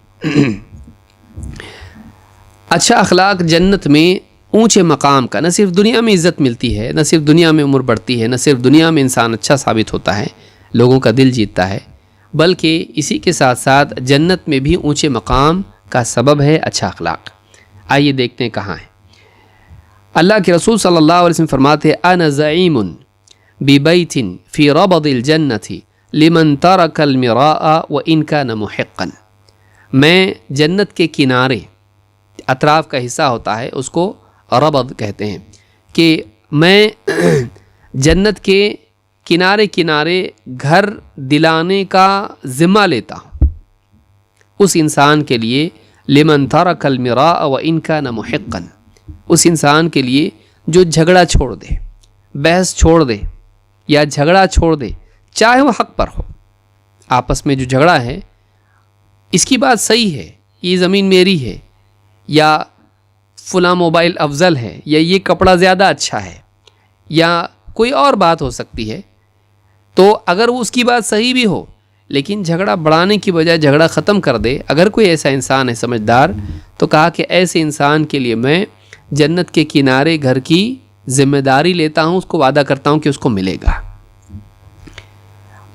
اچھا اخلاق جنت میں اونچے مقام کا، نہ صرف دنیا میں عزت ملتی ہے، نہ صرف دنیا میں عمر بڑھتی ہے، نہ صرف دنیا میں انسان اچھا ثابت ہوتا ہے، لوگوں کا دل جیتتا ہے، بلکہ اسی کے ساتھ ساتھ جنت میں بھی اونچے مقام کا سبب ہے اچھا اخلاق۔ آئیے دیکھتے ہیں کہاں ہے۔ اللہ کے رسول صلی اللہ علیہ وسلم فرماتے ہیں انا زعیم ببیت فی ربض الجنۃ لمن ترک المراء وان کان محقا، میں جنت کے کنارے، اطراف کا حصہ ہوتا ہے اس کو ربض کہتے ہیں، کہ میں جنت کے کنارے کنارے گھر دلانے کا ذمہ لیتا ہوں اس انسان کے لیے، لمن ترک المراء وان کان محقا، اس انسان کے لیے جو جھگڑا چھوڑ دے، بحث چھوڑ دے یا جھگڑا چھوڑ دے، چاہے وہ حق پر ہو، آپس میں جو جھگڑا ہے اس کی بات صحیح ہے، یہ زمین میری ہے، یا فلاں موبائل افضل ہے، یا یہ کپڑا زیادہ اچھا ہے، یا کوئی اور بات ہو سکتی ہے، تو اگر وہ اس کی بات صحیح بھی ہو لیکن جھگڑا بڑھانے کی بجائے جھگڑا ختم کر دے، اگر کوئی ایسا انسان ہے سمجھدار، تو کہا کہ ایسے انسان کے لیے میں جنت کے کنارے گھر کی ذمہ داری لیتا ہوں، اس کو وعدہ کرتا ہوں کہ اس کو ملے گا،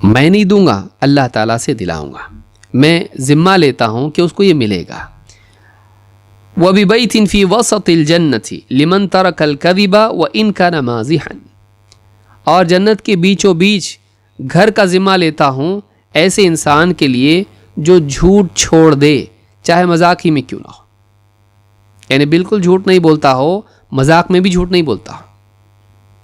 میں نہیں دوں گا، اللہ تعالیٰ سے دلاؤں گا، میں ذمہ لیتا ہوں کہ اس کو یہ ملے گا۔ وَبِبَيْتٍ فِي وَسَطِ الْجَنَّةِ لِمَنْ تَرَكَ الْكَذِبَ وَإِنْ كَانَ مَازِحًا، اور جنت کے بیچوں بیچ گھر کا ذمہ لیتا ہوں ایسے انسان کے لیے جو جھوٹ چھوڑ دے، چاہے مذاق ہی میں کیوں نہ ہو، یعنی بالکل جھوٹ نہیں بولتا ہو، مذاق میں بھی جھوٹ نہیں بولتا ہو،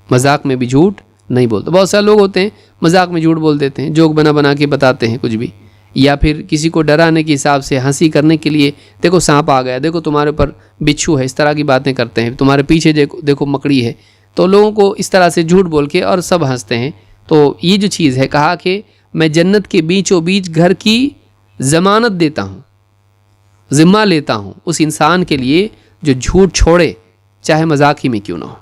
مذاق میں بھی جھوٹ نہیں بولتا۔ بہت سارے لوگ ہوتے ہیں مذاق میں جھوٹ بول دیتے ہیں، جوک بنا بنا کے بتاتے ہیں کچھ بھی، یا پھر کسی کو ڈرانے کے حساب سے ہنسی کرنے کے لیے، دیکھو سانپ آ گیا، دیکھو تمہارے اوپر بچھو ہے، اس طرح کی باتیں کرتے ہیں، تمہارے پیچھے دیکھو مکڑی ہے، تو لوگوں کو اس طرح سے جھوٹ بول کے اور سب ہنستے ہیں۔ تو یہ جو چیز ہے، کہا کہ میں جنت کے بیچوں بیچ گھر کی ضمانت دیتا ہوں، ذمہ لیتا ہوں اس انسان کے لیے جو جھوٹ چھوڑے، چاہے مذاق ہی میں کیوں نہ ہو۔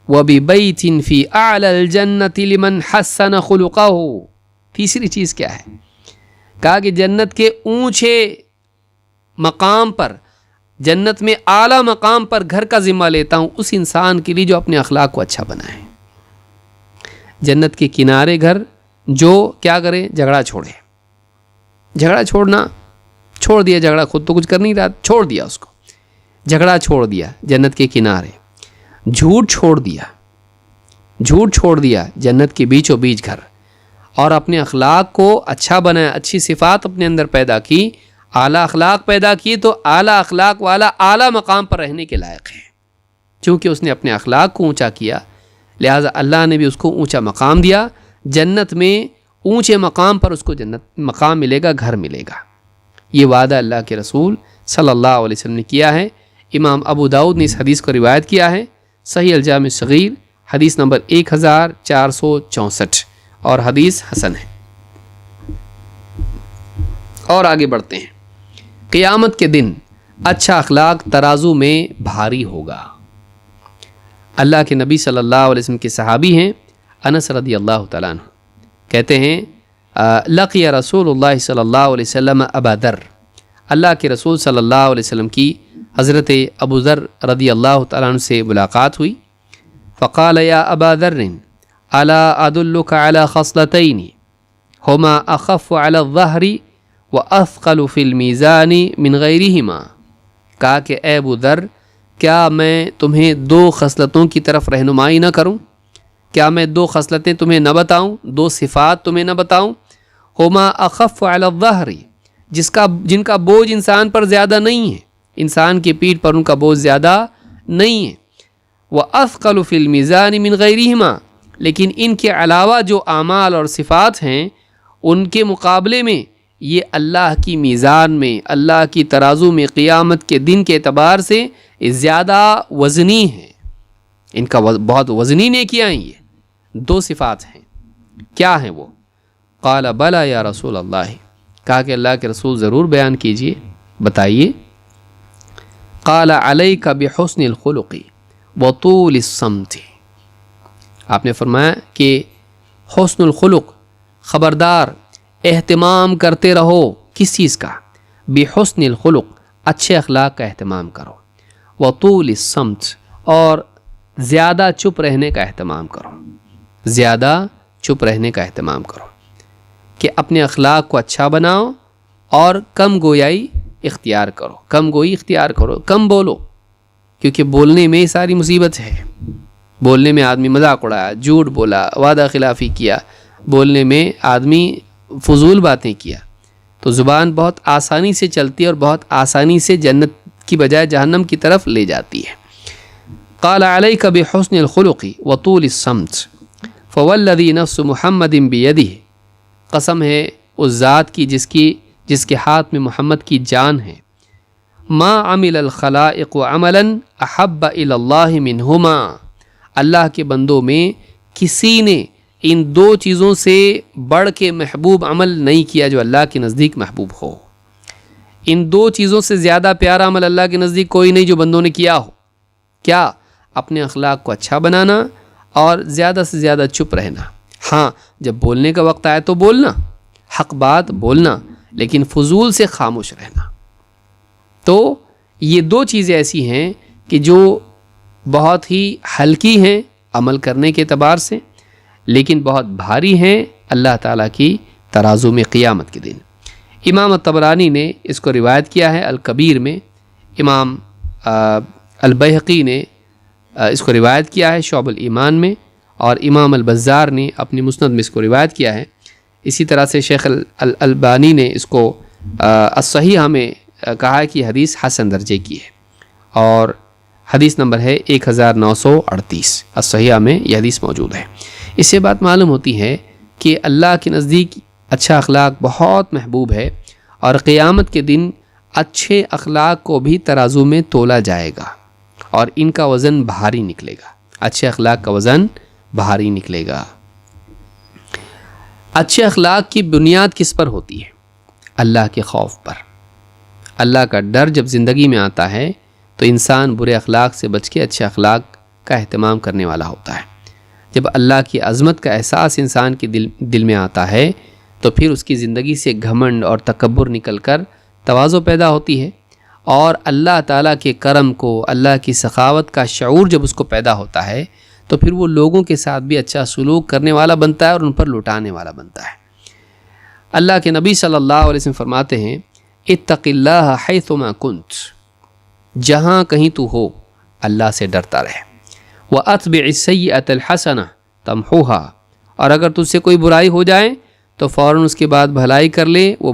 وَبِبَيْتٍ فِي أَعْلَى الْجَنَّةِ لِمَنْ حَسَّنَ خُلُقَهُ، تیسری چیز کیا ہے؟ کہا کہ جنت کے اونچے مقام پر، جنت میں اعلیٰ مقام پر گھر کا ذمہ لیتا ہوں اس انسان کے لیے جو اپنے اخلاق کو اچھا بنائے، جنت کے کنارے گھر جو کیا کرے، جھگڑا چھوڑے، جھگڑا چھوڑنا چھوڑ دیا، جھگڑا خود تو کچھ کر نہیں رہا، چھوڑ دیا اس کو، جھگڑا چھوڑ دیا جنت کے کنارے، جھوٹ چھوڑ دیا، جھوٹ چھوڑ دیا جنت کے بیچوں بیچ گھر، اور اپنے اخلاق کو اچھا بنایا، اچھی صفات اپنے اندر پیدا کی، اعلیٰ اخلاق پیدا کی، تو اعلیٰ اخلاق والا اعلیٰ مقام پر رہنے کے لائق ہے، چونکہ اس نے اپنے اخلاق کو اونچا کیا، لہٰذا اللہ نے بھی اس کو اونچا مقام دیا، جنت میں اونچے مقام پر اس کو جنت مقام ملے گا، گھر ملے گا۔ یہ وعدہ اللہ کے رسول صلی اللہ علیہ وسلم نے کیا ہے۔ امام ابو داؤد نے اس حدیث کو روایت کیا ہے، صحیح الجامع الصغیر حدیث نمبر 1464، اور حدیث حسن ہے۔ اور آگے بڑھتے ہیں۔ قیامت کے دن اچھا اخلاق ترازو میں بھاری ہوگا۔ اللہ کے نبی صلی اللہ علیہ وسلم کے صحابی ہیں انس رضی اللہ تعالیٰ عنہ، کہتے ہیں لقی رسول اللہ صلی اللہ علیہ وسلم ابا ذر، اللہ کے رسول صلی اللہ علیہ وسلم کی حضرت ابو ذر رضی اللہ تعالیٰ عنہ سے ملاقات ہوئی، فقال یا ابا ذر الا ادلک علی خصلتین ہما اخف علی الظہر واثقل فی المیزان من غیرہما، کہا کہ اے ابو ذر، کیا میں تمہیں دو خصلتوں کی طرف رہنمائی نہ کروں؟ کیا میں دو خصلتیں تمہیں نہ بتاؤں، دو صفات تمہیں نہ بتاؤں؟ ہما اخف علی الظہر، جن کا بوجھ انسان پر زیادہ نہیں ہے، انسان کی پیٹھ پر ان کا بوجھ زیادہ نہیں ہے، وَأَثْقَلُ فِي الْمِيزَانِ مِنْ غَيْرِهِمَا، لیکن ان کے علاوہ جو اعمال اور صفات ہیں ان کے مقابلے میں یہ اللہ کی میزان میں، اللہ کی ترازو میں قیامت کے دن کے اعتبار سے زیادہ وزنی ہیں، ان کا بہت وزنی نیکیاں ہیں۔ یہ دو صفات ہیں، کیا ہیں وہ؟ قال بلا یا رسول اللہ، کہا کہ اللہ کے رسول ضرور بیان کیجئے، بتائیے۔ قال علیک بحسن الخلق وطول الصمت، آپ نے فرمایا کہ حسن الخلق، خبردار اہتمام کرتے رہو، کس چیز کا؟ بحسن الخلق، اچھے اخلاق کا اہتمام کرو، وطول الصمت، اور زیادہ چپ رہنے کا اہتمام کرو، زیادہ چپ رہنے کا اہتمام کرو کہ اپنے اخلاق کو اچھا بناؤ اور کم گویائی اختیار کرو، کم گوئی اختیار کرو، کم بولو، کیونکہ بولنے میں ساری مصیبت ہے۔ بولنے میں آدمی مذاق اڑایا، جھوٹ بولا، وعدہ خلافی کیا، بولنے میں آدمی فضول باتیں کیا، تو زبان بہت آسانی سے چلتی ہے اور بہت آسانی سے جنت کی بجائے جہنم کی طرف لے جاتی ہے۔ قال علیک بحسن الخلق وطول الصمت فوالذی نفس محمد بیدہ، قسم ہے اس ذات کی جس کے ہاتھ میں محمد کی جان ہے، ما عمل الخلائق عملا احب الی اللہ منہما، اللہ کے بندوں میں کسی نے ان دو چیزوں سے بڑھ کے محبوب عمل نہیں کیا جو اللہ کے نزدیک محبوب ہو۔ ان دو چیزوں سے زیادہ پیارا عمل اللہ کے نزدیک کوئی نہیں جو بندوں نے کیا ہو۔ کیا؟ اپنے اخلاق کو اچھا بنانا اور زیادہ سے زیادہ چپ رہنا۔ ہاں، جب بولنے کا وقت آئے تو بولنا، حق بات بولنا، لیکن فضول سے خاموش رہنا۔ تو یہ دو چیزیں ایسی ہیں کہ جو بہت ہی ہلکی ہیں عمل کرنے کے اعتبار سے، لیکن بہت بھاری ہیں اللہ تعالیٰ کی ترازو میں قیامت کے دن۔ امام الطبرانی نے اس کو روایت کیا ہے الکبیر میں، امام البیہقی نے اس کو روایت کیا ہے شعب الایمان میں، اور امام البزار نے اپنی مسند میں اس کو روایت کیا ہے۔ اسی طرح سے شیخ الالبانی نے اس کو الصحیحہ میں کہا ہے کہ حدیث حسن درجے کی ہے، اور حدیث نمبر ہے 1938، الصحیحہ میں یہ حدیث موجود ہے۔ اس سے بات معلوم ہوتی ہے کہ اللہ کے نزدیک اچھا اخلاق بہت محبوب ہے، اور قیامت کے دن اچھے اخلاق کو بھی ترازو میں تولا جائے گا اور ان کا وزن بھاری نکلے گا، اچھے اخلاق کا وزن بھاری نکلے گا۔ اچھے اخلاق کی بنیاد کس پر ہوتی ہے؟ اللہ کے خوف پر۔ اللہ کا ڈر جب زندگی میں آتا ہے تو انسان برے اخلاق سے بچ کے اچھے اخلاق کا اہتمام کرنے والا ہوتا ہے۔ جب اللہ کی عظمت کا احساس انسان کے دل میں آتا ہے تو پھر اس کی زندگی سے گھمنڈ اور تکبر نکل کر تواضع پیدا ہوتی ہے، اور اللہ تعالیٰ کے کرم کو، اللہ کی سخاوت کا شعور جب اس کو پیدا ہوتا ہے تو پھر وہ لوگوں کے ساتھ بھی اچھا سلوک کرنے والا بنتا ہے اور ان پر لٹانے والا بنتا ہے۔ اللہ کے نبی صلی اللہ علیہ وسلم فرماتے ہیں اتق اللہ حیثما کنت، جہاں کہیں تو ہو اللہ سے ڈرتا رہے، واتبع السیئۃ الحسنہ تمحوہا، اور اگر تجھ سے کوئی برائی ہو جائے تو فوراً اس کے بعد بھلائی کر لے، وہ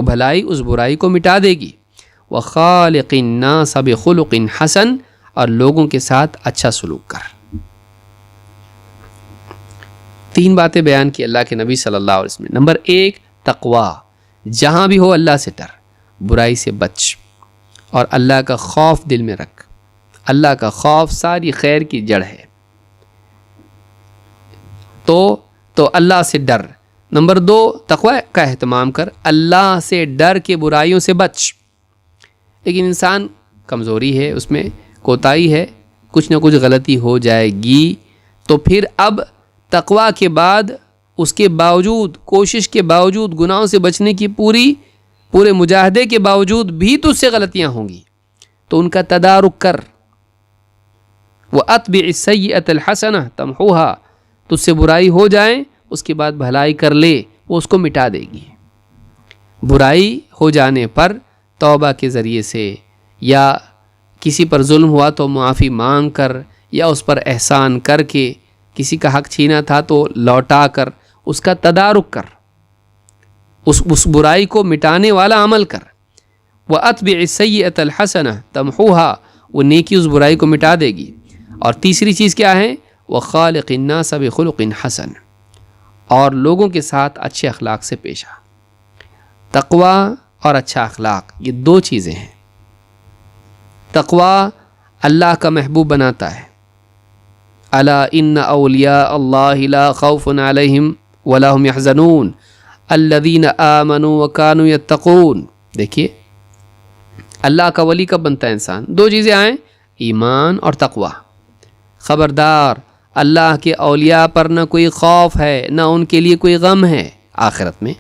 بھلائی اس برائی کو مٹا دے گی۔ وخالق الناس بخلق حسن، اور لوگوں کے ساتھ اچھا سلوک کر۔ 3 باتیں بیان کی اللہ کے نبی صلی اللہ علیہ وسلم نے۔ نمبر 1 تقوی، جہاں بھی ہو اللہ سے ڈر، برائی سے بچ، اور اللہ کا خوف دل میں رکھ۔ اللہ کا خوف ساری خیر کی جڑ ہے، تو اللہ سے ڈر۔ نمبر 2 تقوی کا اہتمام کر، اللہ سے ڈر کے برائیوں سے بچ۔ لیکن انسان کمزوری ہے، اس میں کوتاہی ہے، کچھ نہ کچھ غلطی ہو جائے گی، تو پھر اب تقوی کے بعد اس کے باوجود، کوشش کے باوجود، گناہوں سے بچنے کی پورے مجاہدے کے باوجود بھی تجھ سے غلطیاں ہوں گی، تو ان کا تدارک کر۔ وَأَتْبِعِ السَّيِّئَةَ الْحَسَنَةَ تَمْحُوهَا، تجھ سے برائی ہو جائے اس کے بعد بھلائی کر لے، وہ اس کو مٹا دے گی۔ برائی ہو جانے پر توبہ کے ذریعے سے، یا کسی پر ظلم ہوا تو معافی مانگ کر، یا اس پر احسان کر کے، کسی کا حق چھینا تھا تو لوٹا کر اس کا تدارک کر، اس برائی کو مٹانے والا عمل کر۔ وَأَتْبِعِ السَّيِّئَةَ الْحَسَنَةَ تَمْحُوهَا، وہ نیکی اس برائی کو مٹا دے گی۔ اور تیسری چیز کیا ہے؟ وَخَالِقِ النَّاسَ بِخُلُقٍ حَسَنٍ، اور لوگوں کے ساتھ اچھے اخلاق سے پیش آ۔ تقوی اور اچھا اخلاق یہ 2 چیزیں ہیں۔ تقوی اللہ کا محبوب بناتا ہے۔ الا ان اولیاء اللہ لا خوف علیہم ولا هم يحزنون الذین آمنوا وكانوا يتقون۔ دیکھیے اللہ کا ولی کب بنتا ہے انسان؟ 2 چیزیں آئیں، ایمان اور تقوی۔ خبردار، اللہ کے اولیاء پر نہ کوئی خوف ہے، نہ ان کے لیے کوئی غم ہے آخرت میں۔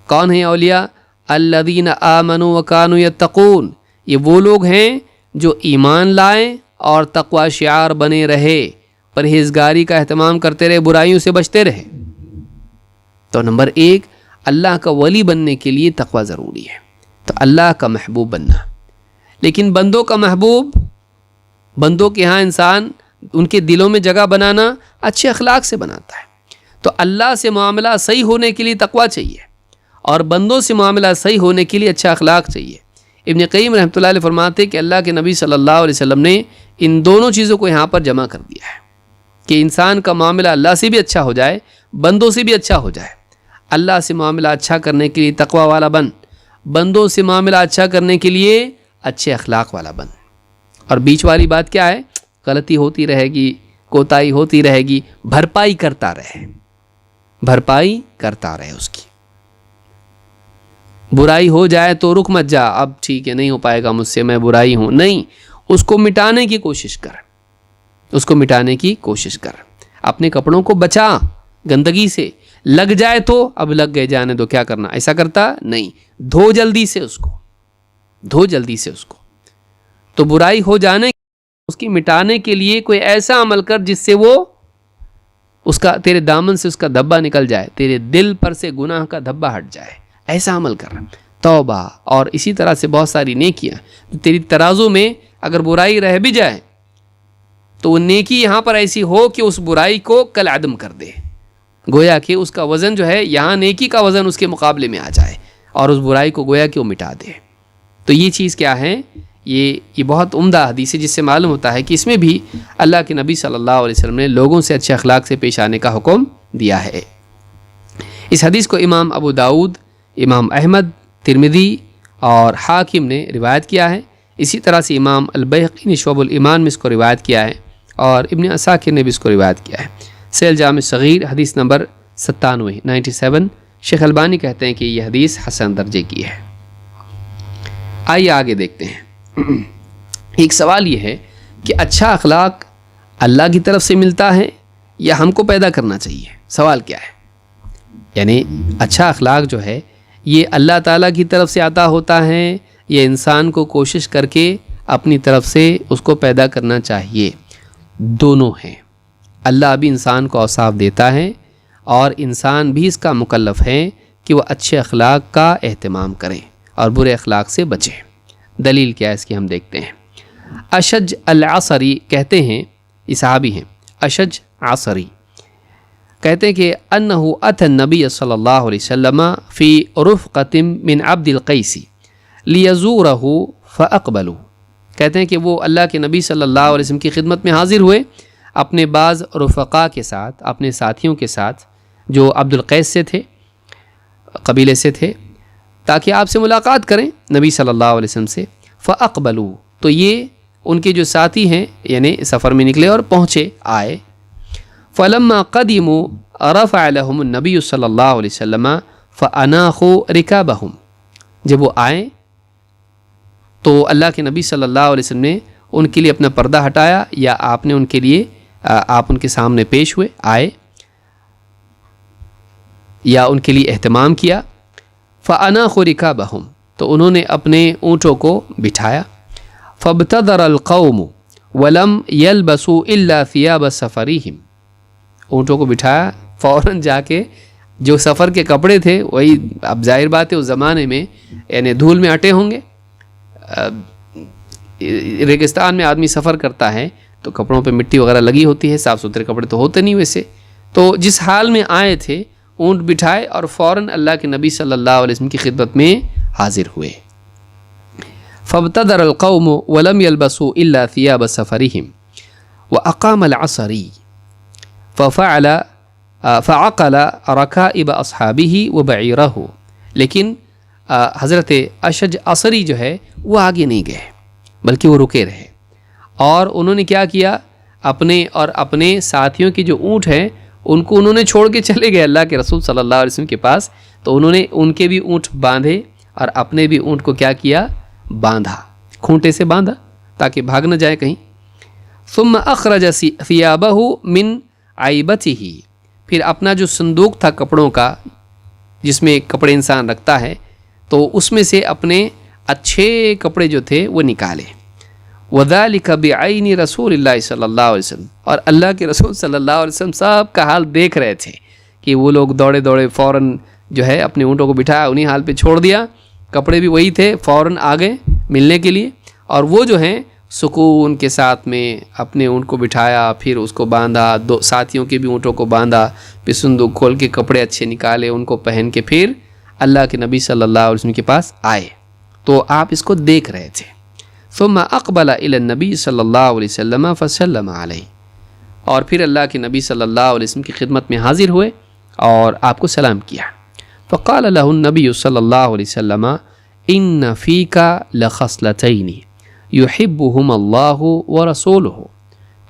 کون ہیں اولیاء؟ الذین آمنوا وکانوا یتقون، یہ وہ لوگ ہیں جو ایمان لائیں اور تقوی شعار بنے رہے، پرہیزگاری کا اہتمام کرتے رہے، برائیوں سے بچتے رہے۔ تو نمبر 1، اللہ کا ولی بننے کے لیے تقوی ضروری ہے، تو اللہ کا محبوب بننا۔ لیکن بندوں کا محبوب، بندوں کے ہاں انسان ان کے دلوں میں جگہ بنانا اچھے اخلاق سے بناتا ہے۔ تو اللہ سے معاملہ صحیح ہونے کے لیے تقوی چاہیے، اور بندوں سے معاملہ صحیح ہونے کے لیے اچھا اخلاق چاہیے۔ ابن قیم رحمۃ اللہ علیہ فرماتے کہ اللہ کے نبی صلی اللہ علیہ وسلم نے ان دونوں چیزوں کو یہاں پر جمع کر دیا ہے کہ انسان کا معاملہ اللہ سے بھی اچھا ہو جائے، بندوں سے بھی اچھا ہو جائے۔ اللہ سے معاملہ اچھا کرنے کے لیے تقوی والا بن، بندوں سے معاملہ اچھا کرنے کے لیے اچھے اخلاق والا بن۔ اور بیچ والی بات کیا ہے؟ غلطی ہوتی رہے گی، کوتاہی ہوتی رہے گی، بھرپائی کرتا رہے، بھرپائی کرتا رہے اس کی۔ برائی ہو جائے تو رک مت جا، اب ٹھیک ہے نہیں ہو پائے گا مجھ سے، میں برائی ہوں، نہیں، اس کو مٹانے کی کوشش کر، اس کو مٹانے کی کوشش کر۔ اپنے کپڑوں کو بچا گندگی سے، لگ جائے تو اب لگ گئے جانے دو، کیا کرنا، ایسا کرتا نہیں، دھو جلدی سے اس کو، دھو جلدی سے اس کو۔ تو برائی ہو جانے اس کی مٹانے کے لیے کوئی ایسا عمل کر جس سے وہ اس کا، تیرے دامن سے اس کا دھبا نکل جائے، تیرے دل پر سے گناہ کا دھبا ہٹ جائے، ایسا عمل کر۔ توبہ اور اسی طرح سے بہت ساری نیکیاں، تیری ترازو میں اگر برائی رہ بھی جائے تو وہ نیکی یہاں پر ایسی ہو کہ اس برائی کو کل عدم کر دے، گویا کہ اس کا وزن جو ہے یہاں نیکی کا وزن اس کے مقابلے میں آ جائے، اور اس برائی کو گویا کہ وہ مٹا دے۔ تو یہ چیز کیا ہے؟ یہ بہت عمدہ حدیث ہے، جس سے معلوم ہوتا ہے کہ اس میں بھی اللہ کے نبی صلی اللہ علیہ وسلم نے لوگوں سے اچھے اخلاق سے پیش آنے کا حکم دیا ہے۔ اس حدیث کو امام ابو داؤد، امام احمد، ترمذی اور حاکم نے روایت کیا ہے۔ اسی طرح سے امام البیہقی نے شعب الایمان میں اس کو روایت کیا ہے، اور ابن عساکر نے بھی اس کو روایت کیا ہے۔ سیل جامع صغیر حدیث نمبر 97 شیخ البانی کہتے ہیں کہ یہ حدیث حسن درجے کی ہے۔ آئیے آگے دیکھتے ہیں۔ ایک سوال یہ ہے کہ اچھا اخلاق اللہ کی طرف سے ملتا ہے یا ہم کو پیدا کرنا چاہیے؟ سوال کیا ہے؟ یعنی اچھا اخلاق جو ہے یہ اللہ تعالیٰ کی طرف سے عطا ہوتا ہے یا انسان کو کوشش کر کے اپنی طرف سے اس کو پیدا کرنا چاہیے؟ دونوں ہیں۔ اللہ بھی انسان کو اوصاف دیتا ہے، اور انسان بھی اس کا مکلف ہے کہ وہ اچھے اخلاق کا اہتمام کریں اور برے اخلاق سے بچیں۔ دلیل کیا ہے اس کی ہم دیکھتے ہیں۔ اشج العصری کہتے ہیں، یہ صحابی ہیں، اشج عصری کہتے ہیں کہ انہو اتى النبی صلی اللہ علیہ وسلم فی رفقۃ من عبد القیس لیزورہ فاقبلوا، کہتے ہیں کہ وہ اللہ کے نبی صلی اللہ علیہ وسلم کی خدمت میں حاضر ہوئے اپنے بعض رفقا کے ساتھ، اپنے ساتھیوں کے ساتھ جو عبد القیس سے تھے، قبیلے سے تھے، تاکہ آپ سے ملاقات کریں نبی صلی اللہ علیہ وسلم سے۔ فاقبلوا، تو یہ ان کے جو ساتھی ہیں یعنی سفر میں نکلے اور پہنچے، آئے۔ فلما قدموا رفع لهم النبی صلی اللہ علیہ وسلم فاناخوا رکابهم، جب وہ آئے تو اللہ کے نبی صلی اللہ علیہ وسلم نے ان کے لیے اپنا پردہ ہٹایا، یا آپ نے ان کے لیے، آپ ان کے سامنے پیش ہوئے، آئے یا ان کے لیے اہتمام کیا۔ فاناخوا رکابهم، تو انہوں نے اپنے اونٹوں کو بٹھایا۔ فابتدر القوم ولم يلبسوا الا ثياب سفرهم، اونٹوں کو بٹھایا، فوراً جا کے جو سفر کے کپڑے تھے وہی، اب ظاہر بات ہے اس زمانے میں یعنی دھول میں اٹے ہوں گے، ریگستان میں آدمی سفر کرتا ہے تو کپڑوں پہ مٹی وغیرہ لگی ہوتی ہے، صاف ستھرے کپڑے تو ہوتے نہیں ویسے، تو جس حال میں آئے تھے اونٹ بٹھائے اور فوراً اللہ کے نبی صلی اللہ علیہ وسلم کی خدمت میں حاضر ہوئے۔ فابتدر القوم ولم يلبسوا الا ثياب سفرهم واقام العصري فعقل ركائب اصحابه وبعيره، لیکن حضرت اشج عصری جو ہے وہ آگے نہیں گئے بلکہ وہ رکے رہے، اور انہوں نے کیا کیا، اپنے اور اپنے ساتھیوں کے جو اونٹ ہیں ان کو انہوں نے چھوڑ کے چلے گئے اللہ کے رسول صلی اللہ علیہ وسلم کے پاس، تو انہوں نے ان کے بھی اونٹ باندھے اور اپنے بھی اونٹ کو کیا کیا، باندھا، کھونٹے سے باندھا تاکہ بھاگ نہ جائے کہیں۔ ثم اخرج ثیابہ من عیبتہ، پھر اپنا جو صندوق تھا کپڑوں کا جس میں کپڑے انسان رکھتا ہے، تو اس میں سے اپنے اچھے کپڑے جو تھے وہ نکالے۔ وَذَلِكَ بِعَيْنِ رسول اللہ صلی اللہ علیہ وسلم، اور اللہ کے رسول صلی اللہ علیہ وسلم سب کا حال دیکھ رہے تھے کہ وہ لوگ دوڑے دوڑے فوراً جو ہے اپنے اونٹوں کو بٹھایا، انہی حال پہ چھوڑ دیا، کپڑے بھی وہی تھے، فوراً آ گئے ملنے کے لیے، اور وہ جو ہیں سکون کے ساتھ میں اپنے اونٹ کو بٹھایا، پھر اس کو باندھا، دو ساتھیوں کے بھی اونٹوں کو باندھا، پھر صندوق کھول کے کپڑے اچھے نکالے، ان کو پہن کے پھر اللہ کے نبی صلی اللہ علیہ وسلم کے پاس آئے، تو آپ اس کو دیکھ رہے تھے۔ ثم اقبل الى النبی صلی اللہ علیہ وسلم فسلم علیہ، اور پھر اللہ کے نبی صلی اللہ علیہ وسلم کی خدمت میں حاضر ہوئے اور آپ کو سلام کیا۔ فقال له النبی صلی اللہ علیہ وسلم ان فیک لخصلتین یحبہم اللہ ورسولہ،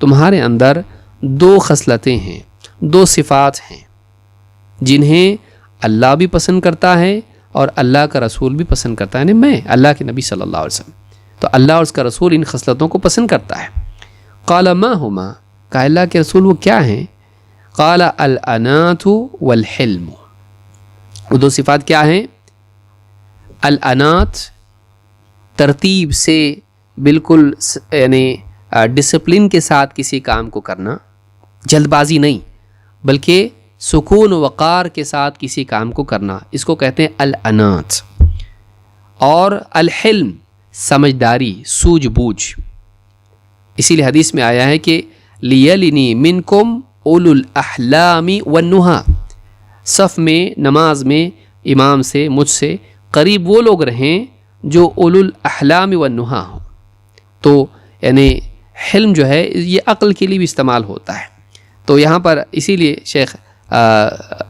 تمہارے اندر دو خصلتیں ہیں، دو صفات ہیں جنہیں اللہ بھی پسند کرتا ہے اور اللہ کا رسول بھی پسند کرتا ہے، یعنی میں اللہ کے نبی صلی اللہ علیہ وسلم، تو اللہ اور اس کا رسول ان خصلتوں کو پسند کرتا ہے۔ قال ما ہما، کہا اللہ کے رسول وہ کیا ہیں؟ قال الانات والحلم، وہ دو صفات کیا ہیں؟ الانات، ترتیب سے بالکل یعنی ڈسپلن کے ساتھ کسی کام کو کرنا، جلد بازی نہیں بلکہ سکون و وقار کے ساتھ کسی کام کو کرنا، اس کو کہتے ہیں الانات۔ اور الحلم، سمجھداری، سوجھ بوجھ، اسی لیے حدیث میں آیا ہے کہ لیلنی منکم اولو الاحلام والنہی، صف میں نماز میں امام سے مجھ سے قریب وہ لوگ رہیں جو اولو الاحلام والنہی ہوں۔ تو یعنی حلم جو ہے یہ عقل کے لیے بھی استعمال ہوتا ہے، تو یہاں پر اسی لیے شیخ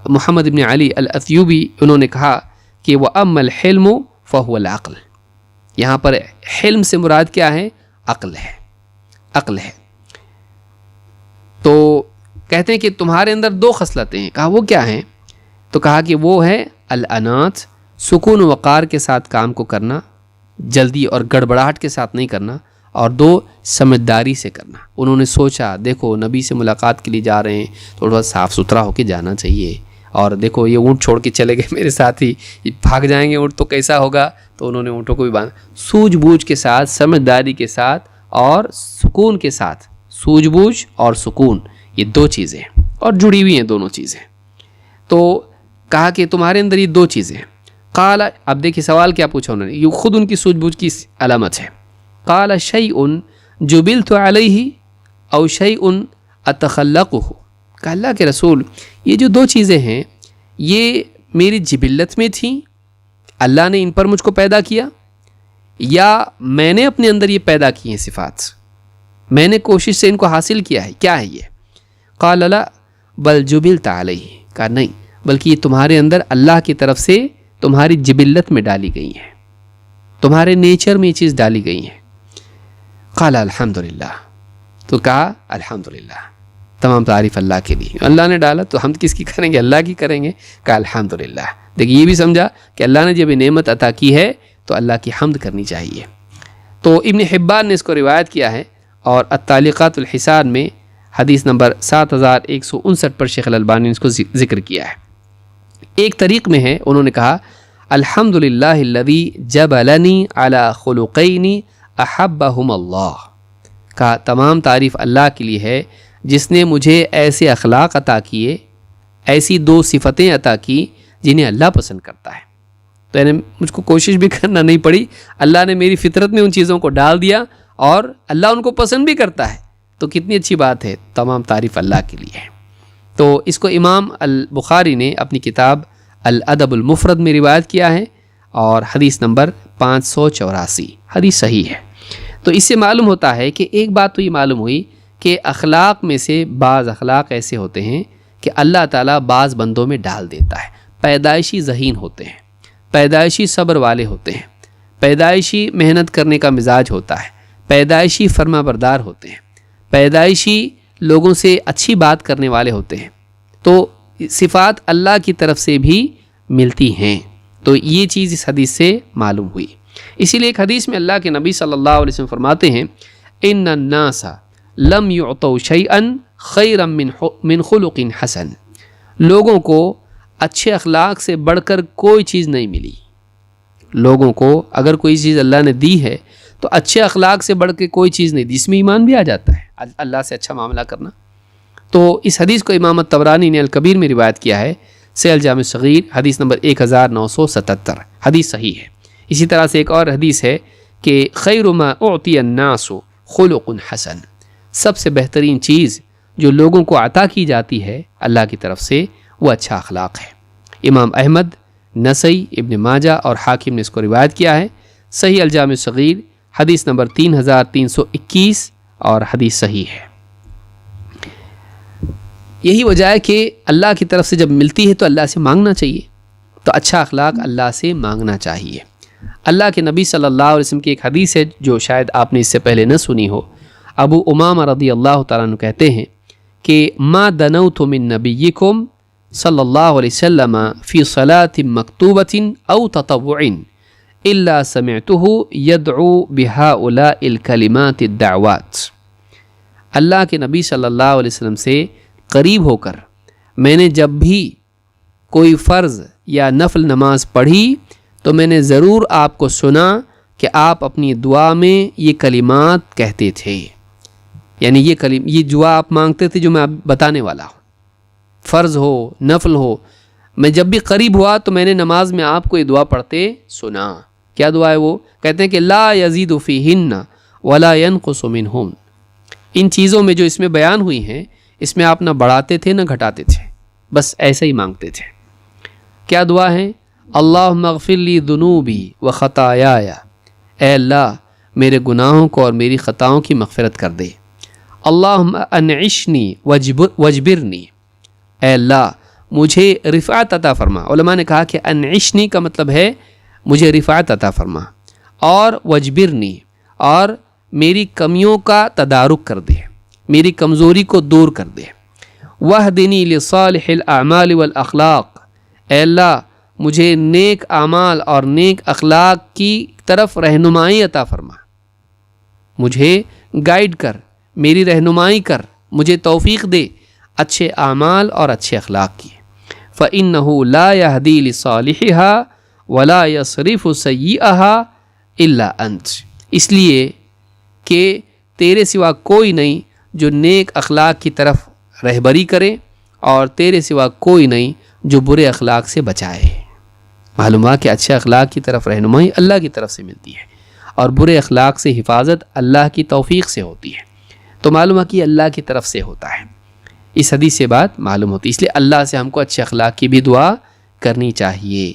محمد بن علی الاتیوبی انہوں نے کہا کہ وَأَمَّا الْحِلْمُ فَهُوَ الْعَقْلُ، یہاں پر حلم سے مراد کیا ہے؟ عقل ہے، عقل ہے۔ تو کہتے ہیں کہ تمہارے اندر دو خصلتیں ہیں، کہا وہ کیا ہیں؟ تو کہا کہ وہ ہے الانات، سکون و وقار کے ساتھ کام کو کرنا، جلدی اور گڑبڑاہٹ کے ساتھ نہیں کرنا، اور دو سمجھداری سے کرنا۔ انہوں نے سوچا دیکھو نبی سے ملاقات کے لیے جا رہے ہیں، تھوڑا صاف ستھرا ہو کے جانا چاہیے، اور دیکھو یہ اونٹ چھوڑ کے چلے گئے میرے ساتھ ہی، بھاگ جائیں گے اونٹ تو کیسا ہوگا، تو انہوں نے اونٹوں کو بھی باندھا، سوجھ بوجھ کے ساتھ، سمجھداری کے ساتھ اور سکون کے ساتھ۔ سوجھ بوجھ اور سکون یہ دو چیزیں ہیں اور جڑی ہوئی ہیں دونوں چیزیں۔ تو کہا کہ تمہارے اندر یہ دو چیزیں ہیں۔ قال، اب دیکھیے سوال کیا پوچھا انہوں نے، یہ خود ان کی سوجھ بوجھ کی علامت ہے۔ قال شیء جبلت علیہ او شیء اتخلقہ، کہ اللہ کے رسول یہ جو دو چیزیں ہیں یہ میری جبلت میں تھیں، اللہ نے ان پر مجھ کو پیدا کیا، یا میں نے اپنے اندر یہ پیدا کی ہیں صفات، میں نے کوشش سے ان کو حاصل کیا ہے، کیا ہے یہ؟ قال لا بل جبلت علیہ، کہا نہیں بلکہ یہ تمہارے اندر اللہ کی طرف سے تمہاری جبلت میں ڈالی گئی ہیں، تمہارے نیچر میں یہ چیز ڈالی گئی ہیں۔ قال الحمدللہ، تو کہا الحمدللہ، تمام تعریف اللہ کے لیے، اللہ نے ڈالا تو ہم کس کی کریں گے؟ اللہ کی کریں گے۔ کہا الحمدللہ، دیکھیے یہ بھی سمجھا کہ اللہ نے جب یہ نعمت عطا کی ہے تو اللہ کی حمد کرنی چاہیے۔ تو ابن حبان نے اس کو روایت کیا ہے، اور التعلیقات الحسان میں حدیث نمبر 7159 پر شیخ الالبانی نے اس کو ذکر کیا ہے۔ ایک طریق میں ہے، انہوں نے کہا الحمدللہ الذی جبلنی علی خلقین احبہم اللہ، کہا تمام تعریف اللہ کے لیے ہے جس نے مجھے ایسے اخلاق عطا کیے، ایسی دو صفتیں عطا کی جنہیں اللہ پسند کرتا ہے۔ تو یعنی مجھ کو کوشش بھی کرنا نہیں پڑی، اللہ نے میری فطرت میں ان چیزوں کو ڈال دیا اور اللہ ان کو پسند بھی کرتا ہے، تو کتنی اچھی بات ہے، تمام تعریف اللہ کے لیے ہے۔ تو اس کو امام البخاری نے اپنی کتاب الادب المفرد میں روایت کیا ہے، اور حدیث نمبر 584، حدیث صحیح ہے۔ تو اس سے معلوم ہوتا ہے کہ ایک بات تو یہ معلوم ہوئی کہ اخلاق میں سے بعض اخلاق ایسے ہوتے ہیں کہ اللہ تعالیٰ بعض بندوں میں ڈال دیتا ہے، پیدائشی ذہین ہوتے ہیں، پیدائشی صبر والے ہوتے ہیں، پیدائشی محنت کرنے کا مزاج ہوتا ہے، پیدائشی فرما بردار ہوتے ہیں، پیدائشی لوگوں سے اچھی بات کرنے والے ہوتے ہیں، تو صفات اللہ کی طرف سے بھی ملتی ہیں۔ تو یہ چیز اس حدیث سے معلوم ہوئی۔ اسی لیے ایک حدیث میں اللہ کے نبی صلی اللہ علیہ وسلم فرماتے ہیں ان الناس لم يعطوا شيئا خيرا من خلق حسن، لوگوں کو اچھے اخلاق سے بڑھ کر کوئی چیز نہیں ملی۔ لوگوں کو اگر کوئی چیز اللہ نے دی ہے تو اچھے اخلاق سے بڑھ کے کوئی چیز نہیں، جس میں ایمان بھی آ جاتا ہے اللہ سے اچھا معاملہ کرنا۔ تو اس حدیث کو امام طبرانی نے الکبیر میں روایت کیا ہے، سیل جامع صغیر حدیث نمبر 1977، حدیث صحیح ہے۔ اسی طرح سے ایک اور حدیث ہے کہ خیر ما اعطی الناس خلق حسن، سب سے بہترین چیز جو لوگوں کو عطا کی جاتی ہے اللہ کی طرف سے وہ اچھا اخلاق ہے۔ امام احمد، نسائی، ابن ماجہ اور حاکم نے اس کو روایت کیا ہے، صحیح الجامع صغیر حدیث نمبر 3321 اور حدیث صحیح ہے۔ یہی وجہ ہے کہ اللہ کی طرف سے جب ملتی ہے تو اللہ سے مانگنا چاہیے، تو اچھا اخلاق اللہ سے مانگنا چاہیے۔ اللہ کے نبی صلی اللہ علیہ وسلم کی ایک حدیث ہے جو شاید آپ نے اس سے پہلے نہ سنی ہو، ابو امامہ رضی اللہ تعالیٰ عنہ کہتے ہیں کہ ما دنوت من نبیکم صلی اللہ علیہ وسلم فی صلاة مکتوبۃ او تطوع الا سمعتہ یدعو بہؤلاء الکلمات الدعوات۔ اللہ کے نبی صلی اللہ علیہ وسلم سے قریب ہو کر میں نے جب بھی کوئی فرض یا نفل نماز پڑھی تو میں نے ضرور آپ کو سنا کہ آپ اپنی دعا میں یہ کلمات کہتے تھے، یعنی یہ دعا آپ مانگتے تھے جو میں آپ بتانے والا ہوں، فرض ہو نفل ہو، میں جب بھی قریب ہوا تو میں نے نماز میں آپ کو یہ دعا پڑھتے سنا۔ کیا دعا ہے وہ؟ کہتے ہیں کہ لا یزید فیہن ولا ینقص منہن، ان چیزوں میں جو اس میں بیان ہوئی ہیں اس میں آپ نہ بڑھاتے تھے نہ گھٹاتے تھے، بس ایسے ہی مانگتے تھے۔ کیا دعا ہے؟ اللہم اغفر لی ذنوبی و خطایایا، اے اللہ میرے گناہوں کو اور میری خطاؤں کی مغفرت کر دے۔ اللہم انعشنی وجبرنی، اے اللہ مجھے رفعت عطا فرما۔ علماء نے کہا کہ انعشنی کا مطلب ہے مجھے رفعت عطا فرما، اور وجبرنی، اور میری کمیوں کا تدارک کر دے، میری کمزوری کو دور کر دے۔ وَاهْدِنِي لِصَالِحِ الْأَعْمَالِ وَالْأَخْلَاقِ، اے اللہ مجھے نیک اعمال اور نیک اخلاق کی طرف رہنمائی عطا فرما، مجھے گائیڈ کر، میری رہنمائی کر، مجھے توفیق دے اچھے اعمال اور اچھے اخلاق کی۔ فَإِنَّهُ لَا يَهْدِي لِصَالِحِهَا وَلَا يَصْرِفُ سَيِّئَهَا إِلَّا أَنْتَ، اس لیے کہ تیرے سوا کوئی نہیں جو نیک اخلاق کی طرف رہبری کرے، اور تیرے سوا کوئی نہیں جو برے اخلاق سے بچائے۔ معلوم ہوا کہ اچھے اخلاق کی طرف رہنمائی اللہ کی طرف سے ملتی ہے، اور برے اخلاق سے حفاظت اللہ کی توفیق سے ہوتی ہے۔ تو معلوم ہے کہ اللہ کی طرف سے ہوتا ہے، اس حدیث سے بات معلوم ہوتی ہے۔ اس لیے اللہ سے ہم کو اچھے اخلاق کی بھی دعا کرنی چاہیے۔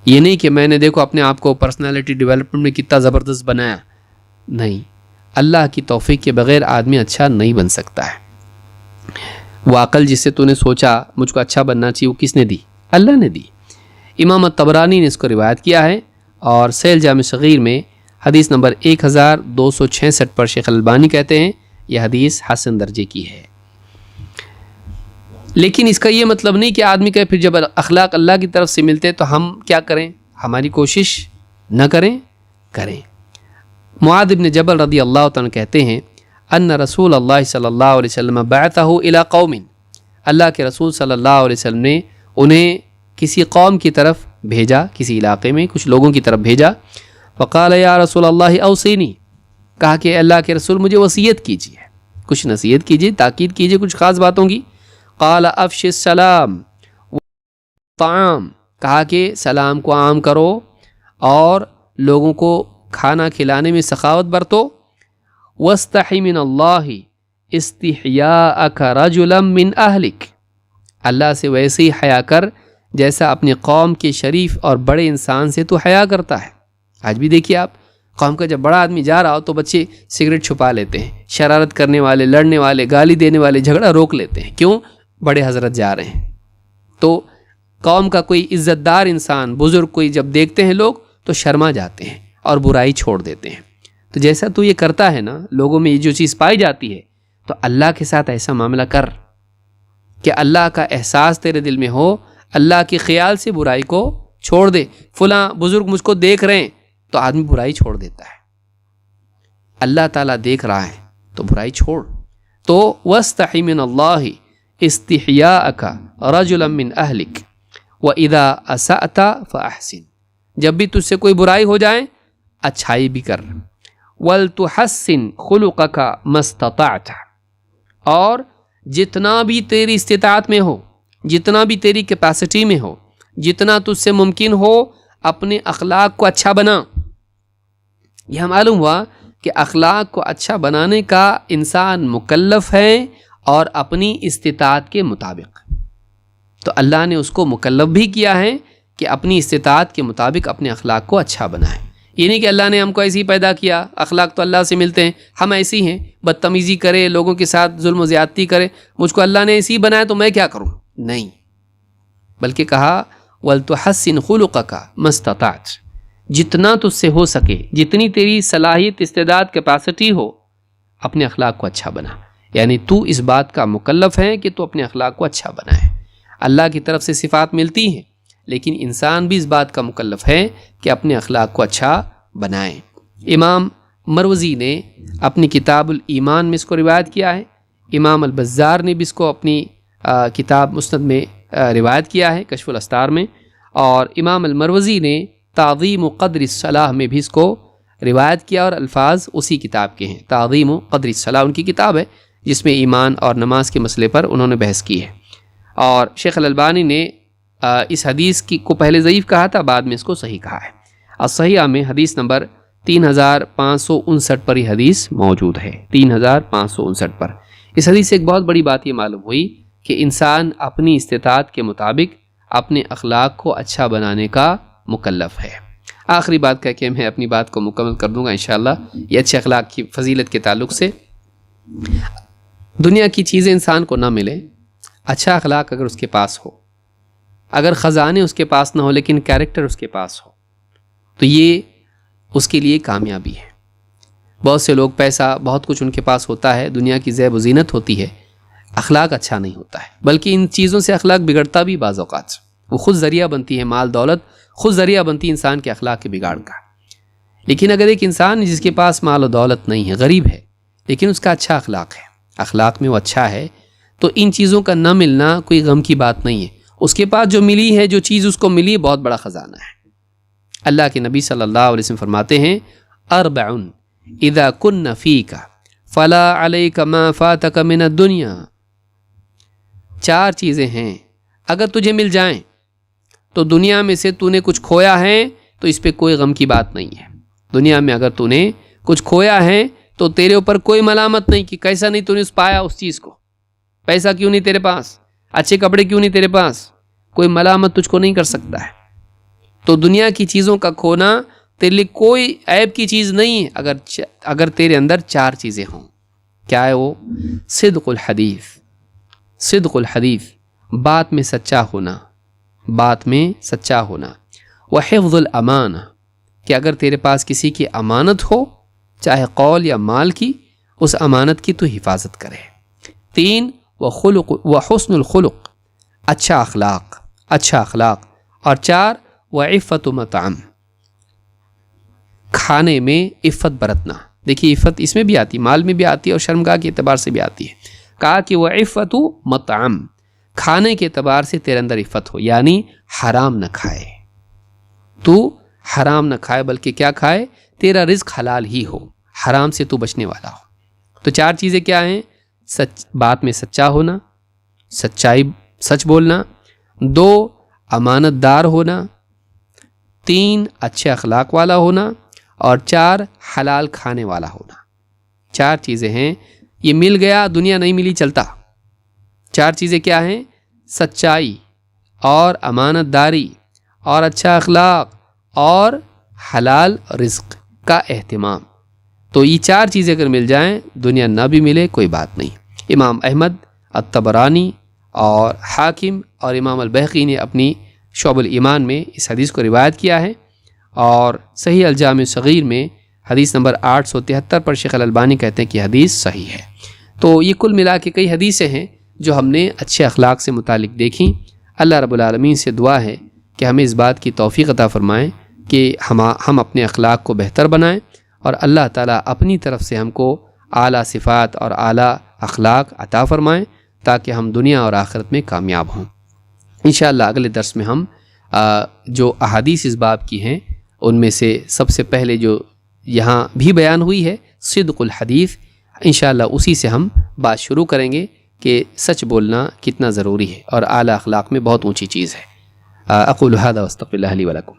یہ نہیں کہ میں نے دیکھو اپنے آپ کو پرسنالٹی ڈیولپمنٹ میں کتنا زبردست بنایا، نہیں، اللہ کی توفیق کے بغیر آدمی اچھا نہیں بن سکتا ہے۔ وہ عقل جس سے تو نے سوچا مجھ کو اچھا بننا چاہیے، وہ کس نے دی؟ اللہ نے دی۔ امام طبرانی نے اس کو روایت کیا ہے، اور سیل جامع صغیر میں حدیث نمبر 1266 پر شیخ البانی کہتے ہیں یہ حدیث حسن درجے کی ہے۔ لیکن اس کا یہ مطلب نہیں کہ آدمی کہ پھر جب اخلاق اللہ کی طرف سے ملتے تو ہم کیا کریں، ہماری کوشش نہ کریں۔ معاذ بن جبل رضی اللہ تعالیٰ کہتے ہیں ان رسول اللہ صلی اللہ علیہ وسلم بعثہ الی قوم، اللہ کے رسول صلی اللہ علیہ وسلم نے انہیں کسی قوم کی طرف بھیجا، کسی علاقے میں کچھ لوگوں کی طرف بھیجا۔ فقال یا رسول اللہ اوصینی، کہا کہ اللہ کے رسول مجھے وصیت کیجیے، کچھ نصیحت کیجیے، تاکید کیجیے کچھ خاص باتوں کی۔ قال افش السلام طعام، کہا کہ سلام کو عام کرو اور لوگوں کو کھانا کھلانے میں سخاوت برتو۔ واستحی من اللہ استحیاءک رجلا من اہلک، اللہ سے ویسے ہی حیا کر جیسا اپنی قوم کے شریف اور بڑے انسان سے تو حیا کرتا ہے۔ آج بھی دیکھیے آپ، قوم کا جب بڑا آدمی جا رہا ہو تو بچے سگریٹ چھپا لیتے ہیں، شرارت کرنے والے، لڑنے والے، گالی دینے والے جھگڑا روک لیتے ہیں، کیوں؟ بڑے حضرت جا رہے ہیں۔ تو قوم کا کوئی عزت دار انسان، بزرگ کوئی جب دیکھتے ہیں لوگ تو شرما جاتے ہیں اور برائی چھوڑ دیتے ہیں۔ تو جیسا تو یہ کرتا ہے نا، لوگوں میں یہ جو چیز پائی جاتی ہے، تو اللہ کے ساتھ ایسا معاملہ کر کہ اللہ کا احساس تیرے دل میں ہو، اللہ کے خیال سے برائی کو چھوڑ دے۔ فلاں بزرگ مجھ کو دیکھ رہے ہیں تو آدمی برائی چھوڑ دیتا ہے، اللہ تعالیٰ دیکھ رہا ہے تو برائی چھوڑ۔ تو واستحی من اللہ استحیاءک رجلا من اہلک واذا اسأت فاحسن، جب بھی تجھ سے کوئی برائی ہو جائے اچھائی بھی کر. وَلْتُحَسِّنْ خُلُقَكَ مَا اسْتَطَعْتَ، اور جتنا بھی تیری استطاعت میں ہو، جتنا بھی تیری کیپیسٹی میں ہو، جتنا تجھ سے ممکن ہو، اپنے اخلاق کو اچھا بنا. یہ معلوم ہوا کہ اخلاق کو اچھا بنانے کا انسان مکلف ہے، اور اپنی استطاعت کے مطابق. تو اللہ نے اس کو مکلف بھی کیا ہے کہ اپنی استطاعت کے مطابق اپنے اخلاق کو اچھا بنائے. یہ نہیں کہ اللہ نے ہم کو ایسے ہی پیدا کیا، اخلاق تو اللہ سے ملتے ہیں، ہم ایسے ہی ہیں، بدتمیزی کرے، لوگوں کے ساتھ ظلم و زیادتی کرے، مجھ کو اللہ نے ایسے ہی بنایا تو میں کیا کروں؟ نہیں، بلکہ کہا وَلْتُحَسِّنْ خُلُقَكَ مَا اسْتَطَعْتَ، جتنا تجھ سے ہو سکے، جتنی تیری صلاحیت، استعداد، کیپیسٹی ہو، اپنے اخلاق کو اچھا بنا. یعنی تو اس بات کا مکلف ہے کہ تو اپنے اخلاق کو اچھا بنائے. اللہ کی طرف سے صفات ملتی ہیں، لیکن انسان بھی اس بات کا مکلف ہے کہ اپنے اخلاق کو اچھا بنائیں. امام مروزی نے اپنی کتاب الایمان میں اس کو روایت کیا ہے. امام البزار نے بھی اس کو اپنی کتاب مسند میں روایت کیا ہے، کشف الاستار میں. اور امام المروزی نے تعظیم قدر الصلاح میں بھی اس کو روایت کیا، اور الفاظ اسی کتاب کے ہیں. تعظیم قدر الصلاح ان کی کتاب ہے جس میں ایمان اور نماز کے مسئلے پر انہوں نے بحث کی ہے. اور شیخ الالبانی نے اس حدیث کو پہلے ضعیف کہا تھا، بعد میں اس کو صحیح کہا ہے. الصحیحہ میں حدیث نمبر 3559 پر یہ حدیث موجود ہے، 3559 پر. اس حدیث سے ایک بہت بڑی بات یہ معلوم ہوئی کہ انسان اپنی استطاعت کے مطابق اپنے اخلاق کو اچھا بنانے کا مکلف ہے. آخری بات کہہ کے میں اپنی بات کو مکمل کر دوں گا انشاءاللہ. یہ اچھے اخلاق کی فضیلت کے تعلق سے، دنیا کی چیزیں انسان کو نہ ملے، اچھا اخلاق اگر اس کے پاس ہو، اگر خزانے اس کے پاس نہ ہو لیکن کیریکٹر اس کے پاس ہو، تو یہ اس کے لیے کامیابی ہے. بہت سے لوگ پیسہ، بہت کچھ ان کے پاس ہوتا ہے، دنیا کی زیب و زینت ہوتی ہے، اخلاق اچھا نہیں ہوتا ہے، بلکہ ان چیزوں سے اخلاق بگڑتا بھی بعض اوقات. وہ خود ذریعہ بنتی ہے، مال دولت خود ذریعہ بنتی ہے انسان کے اخلاق کے بگاڑ کا. لیکن اگر ایک انسان جس کے پاس مال و دولت نہیں ہے، غریب ہے، لیکن اس کا اچھا اخلاق ہے، اخلاق میں وہ اچھا ہے، تو ان چیزوں کا نہ ملنا کوئی غم کی بات نہیں ہے. اس کے پاس جو ملی ہے، جو چیز اس کو ملی، بہت بڑا خزانہ ہے. اللہ کے نبی صلی اللہ علیہ وسلم فرماتے ہیں اربع اذا کن فیک فلا علیک ما فاتک من الدنیا. 4 چیزیں ہیں اگر تجھے مل جائیں تو دنیا میں سے تو نے کچھ کھویا ہے تو اس پہ کوئی غم کی بات نہیں ہے. دنیا میں اگر تو نے کچھ کھویا ہے تو تیرے اوپر کوئی ملامت نہیں کہ کیسا نہیں تو نے پایا اس چیز کو، پیسہ کیوں نہیں تیرے پاس، اچھے کپڑے کیوں نہیں تیرے پاس، کوئی ملامت تجھ کو نہیں کر سکتا ہے. تو دنیا کی چیزوں کا کھونا تیرے لیے کوئی عیب کی چیز نہیں ہے اگر تیرے اندر 4 چیزیں ہوں. کیا ہے وہ؟ صدق الحدیث، صدق الحدیث، بات میں سچا ہونا، بات میں سچا ہونا. وحفظ الامانہ، کہ اگر تیرے پاس کسی کی امانت ہو، چاہے قول یا مال کی، اس امانت کی تو حفاظت کرے. 3 وحسن الخلق، اچھا اخلاق، اچھا اخلاق. اور 4 وعفت مطعم، کھانے میں عفت برتنا. دیکھیے عفت اس میں بھی آتی، مال میں بھی آتی ہے اور شرمگاہ کے اعتبار سے بھی آتی ہے. کہا کہ وعفت مطعم، کھانے کے اعتبار سے تیرے اندر عفت ہو، یعنی حرام نہ کھائے، تو حرام نہ کھائے بلکہ کیا کھائے، تیرا رزق حلال ہی ہو، حرام سے تو بچنے والا ہو. تو 4 چیزیں کیا ہیں؟ بات میں سچا ہونا، سچ بولنا. 2 امانت دار ہونا. 3 اچھے اخلاق والا ہونا. اور 4 حلال کھانے والا ہونا. 4 چیزیں ہیں. یہ مل گیا، دنیا نہیں ملی چلتا. 4 چیزیں کیا ہیں؟ سچائی اور امانت داری اور اچھا اخلاق اور حلال رزق کا اہتمام. تو یہ 4 چیزیں اگر مل جائیں، دنیا نہ بھی ملے کوئی بات نہیں. امام احمد، الطبرانی اور حاکم اور امام البیہقی نے اپنی شعب الایمان میں اس حدیث کو روایت کیا ہے. اور صحیح الجامع صغیر میں حدیث نمبر 873 پر شیخ الالبانی کہتے ہیں کہ حدیث صحیح ہے. تو یہ کل ملا کے کئی حدیثیں ہیں جو ہم نے اچھے اخلاق سے متعلق دیکھیں. اللہ رب العالمین سے دعا ہے کہ ہمیں اس بات کی توفیق عطا فرمائیں کہ ہم اپنے اخلاق کو بہتر بنائیں، اور اللہ تعالیٰ اپنی طرف سے ہم کو اعلیٰ صفات اور اعلیٰ اخلاق عطا فرمائیں تاکہ ہم دنیا اور آخرت میں کامیاب ہوں. انشاءاللہ اگلے درس میں ہم جو احادیث اس باب کی ہیں ان میں سے سب سے پہلے جو یہاں بھی بیان ہوئی ہے، صدق الحدیث، انشاءاللہ اسی سے ہم بات شروع کریں گے کہ سچ بولنا کتنا ضروری ہے اور اعلیٰ اخلاق میں بہت اونچی چیز ہے۔ اقول ھذا واستغفر اللہ لی ولکم۔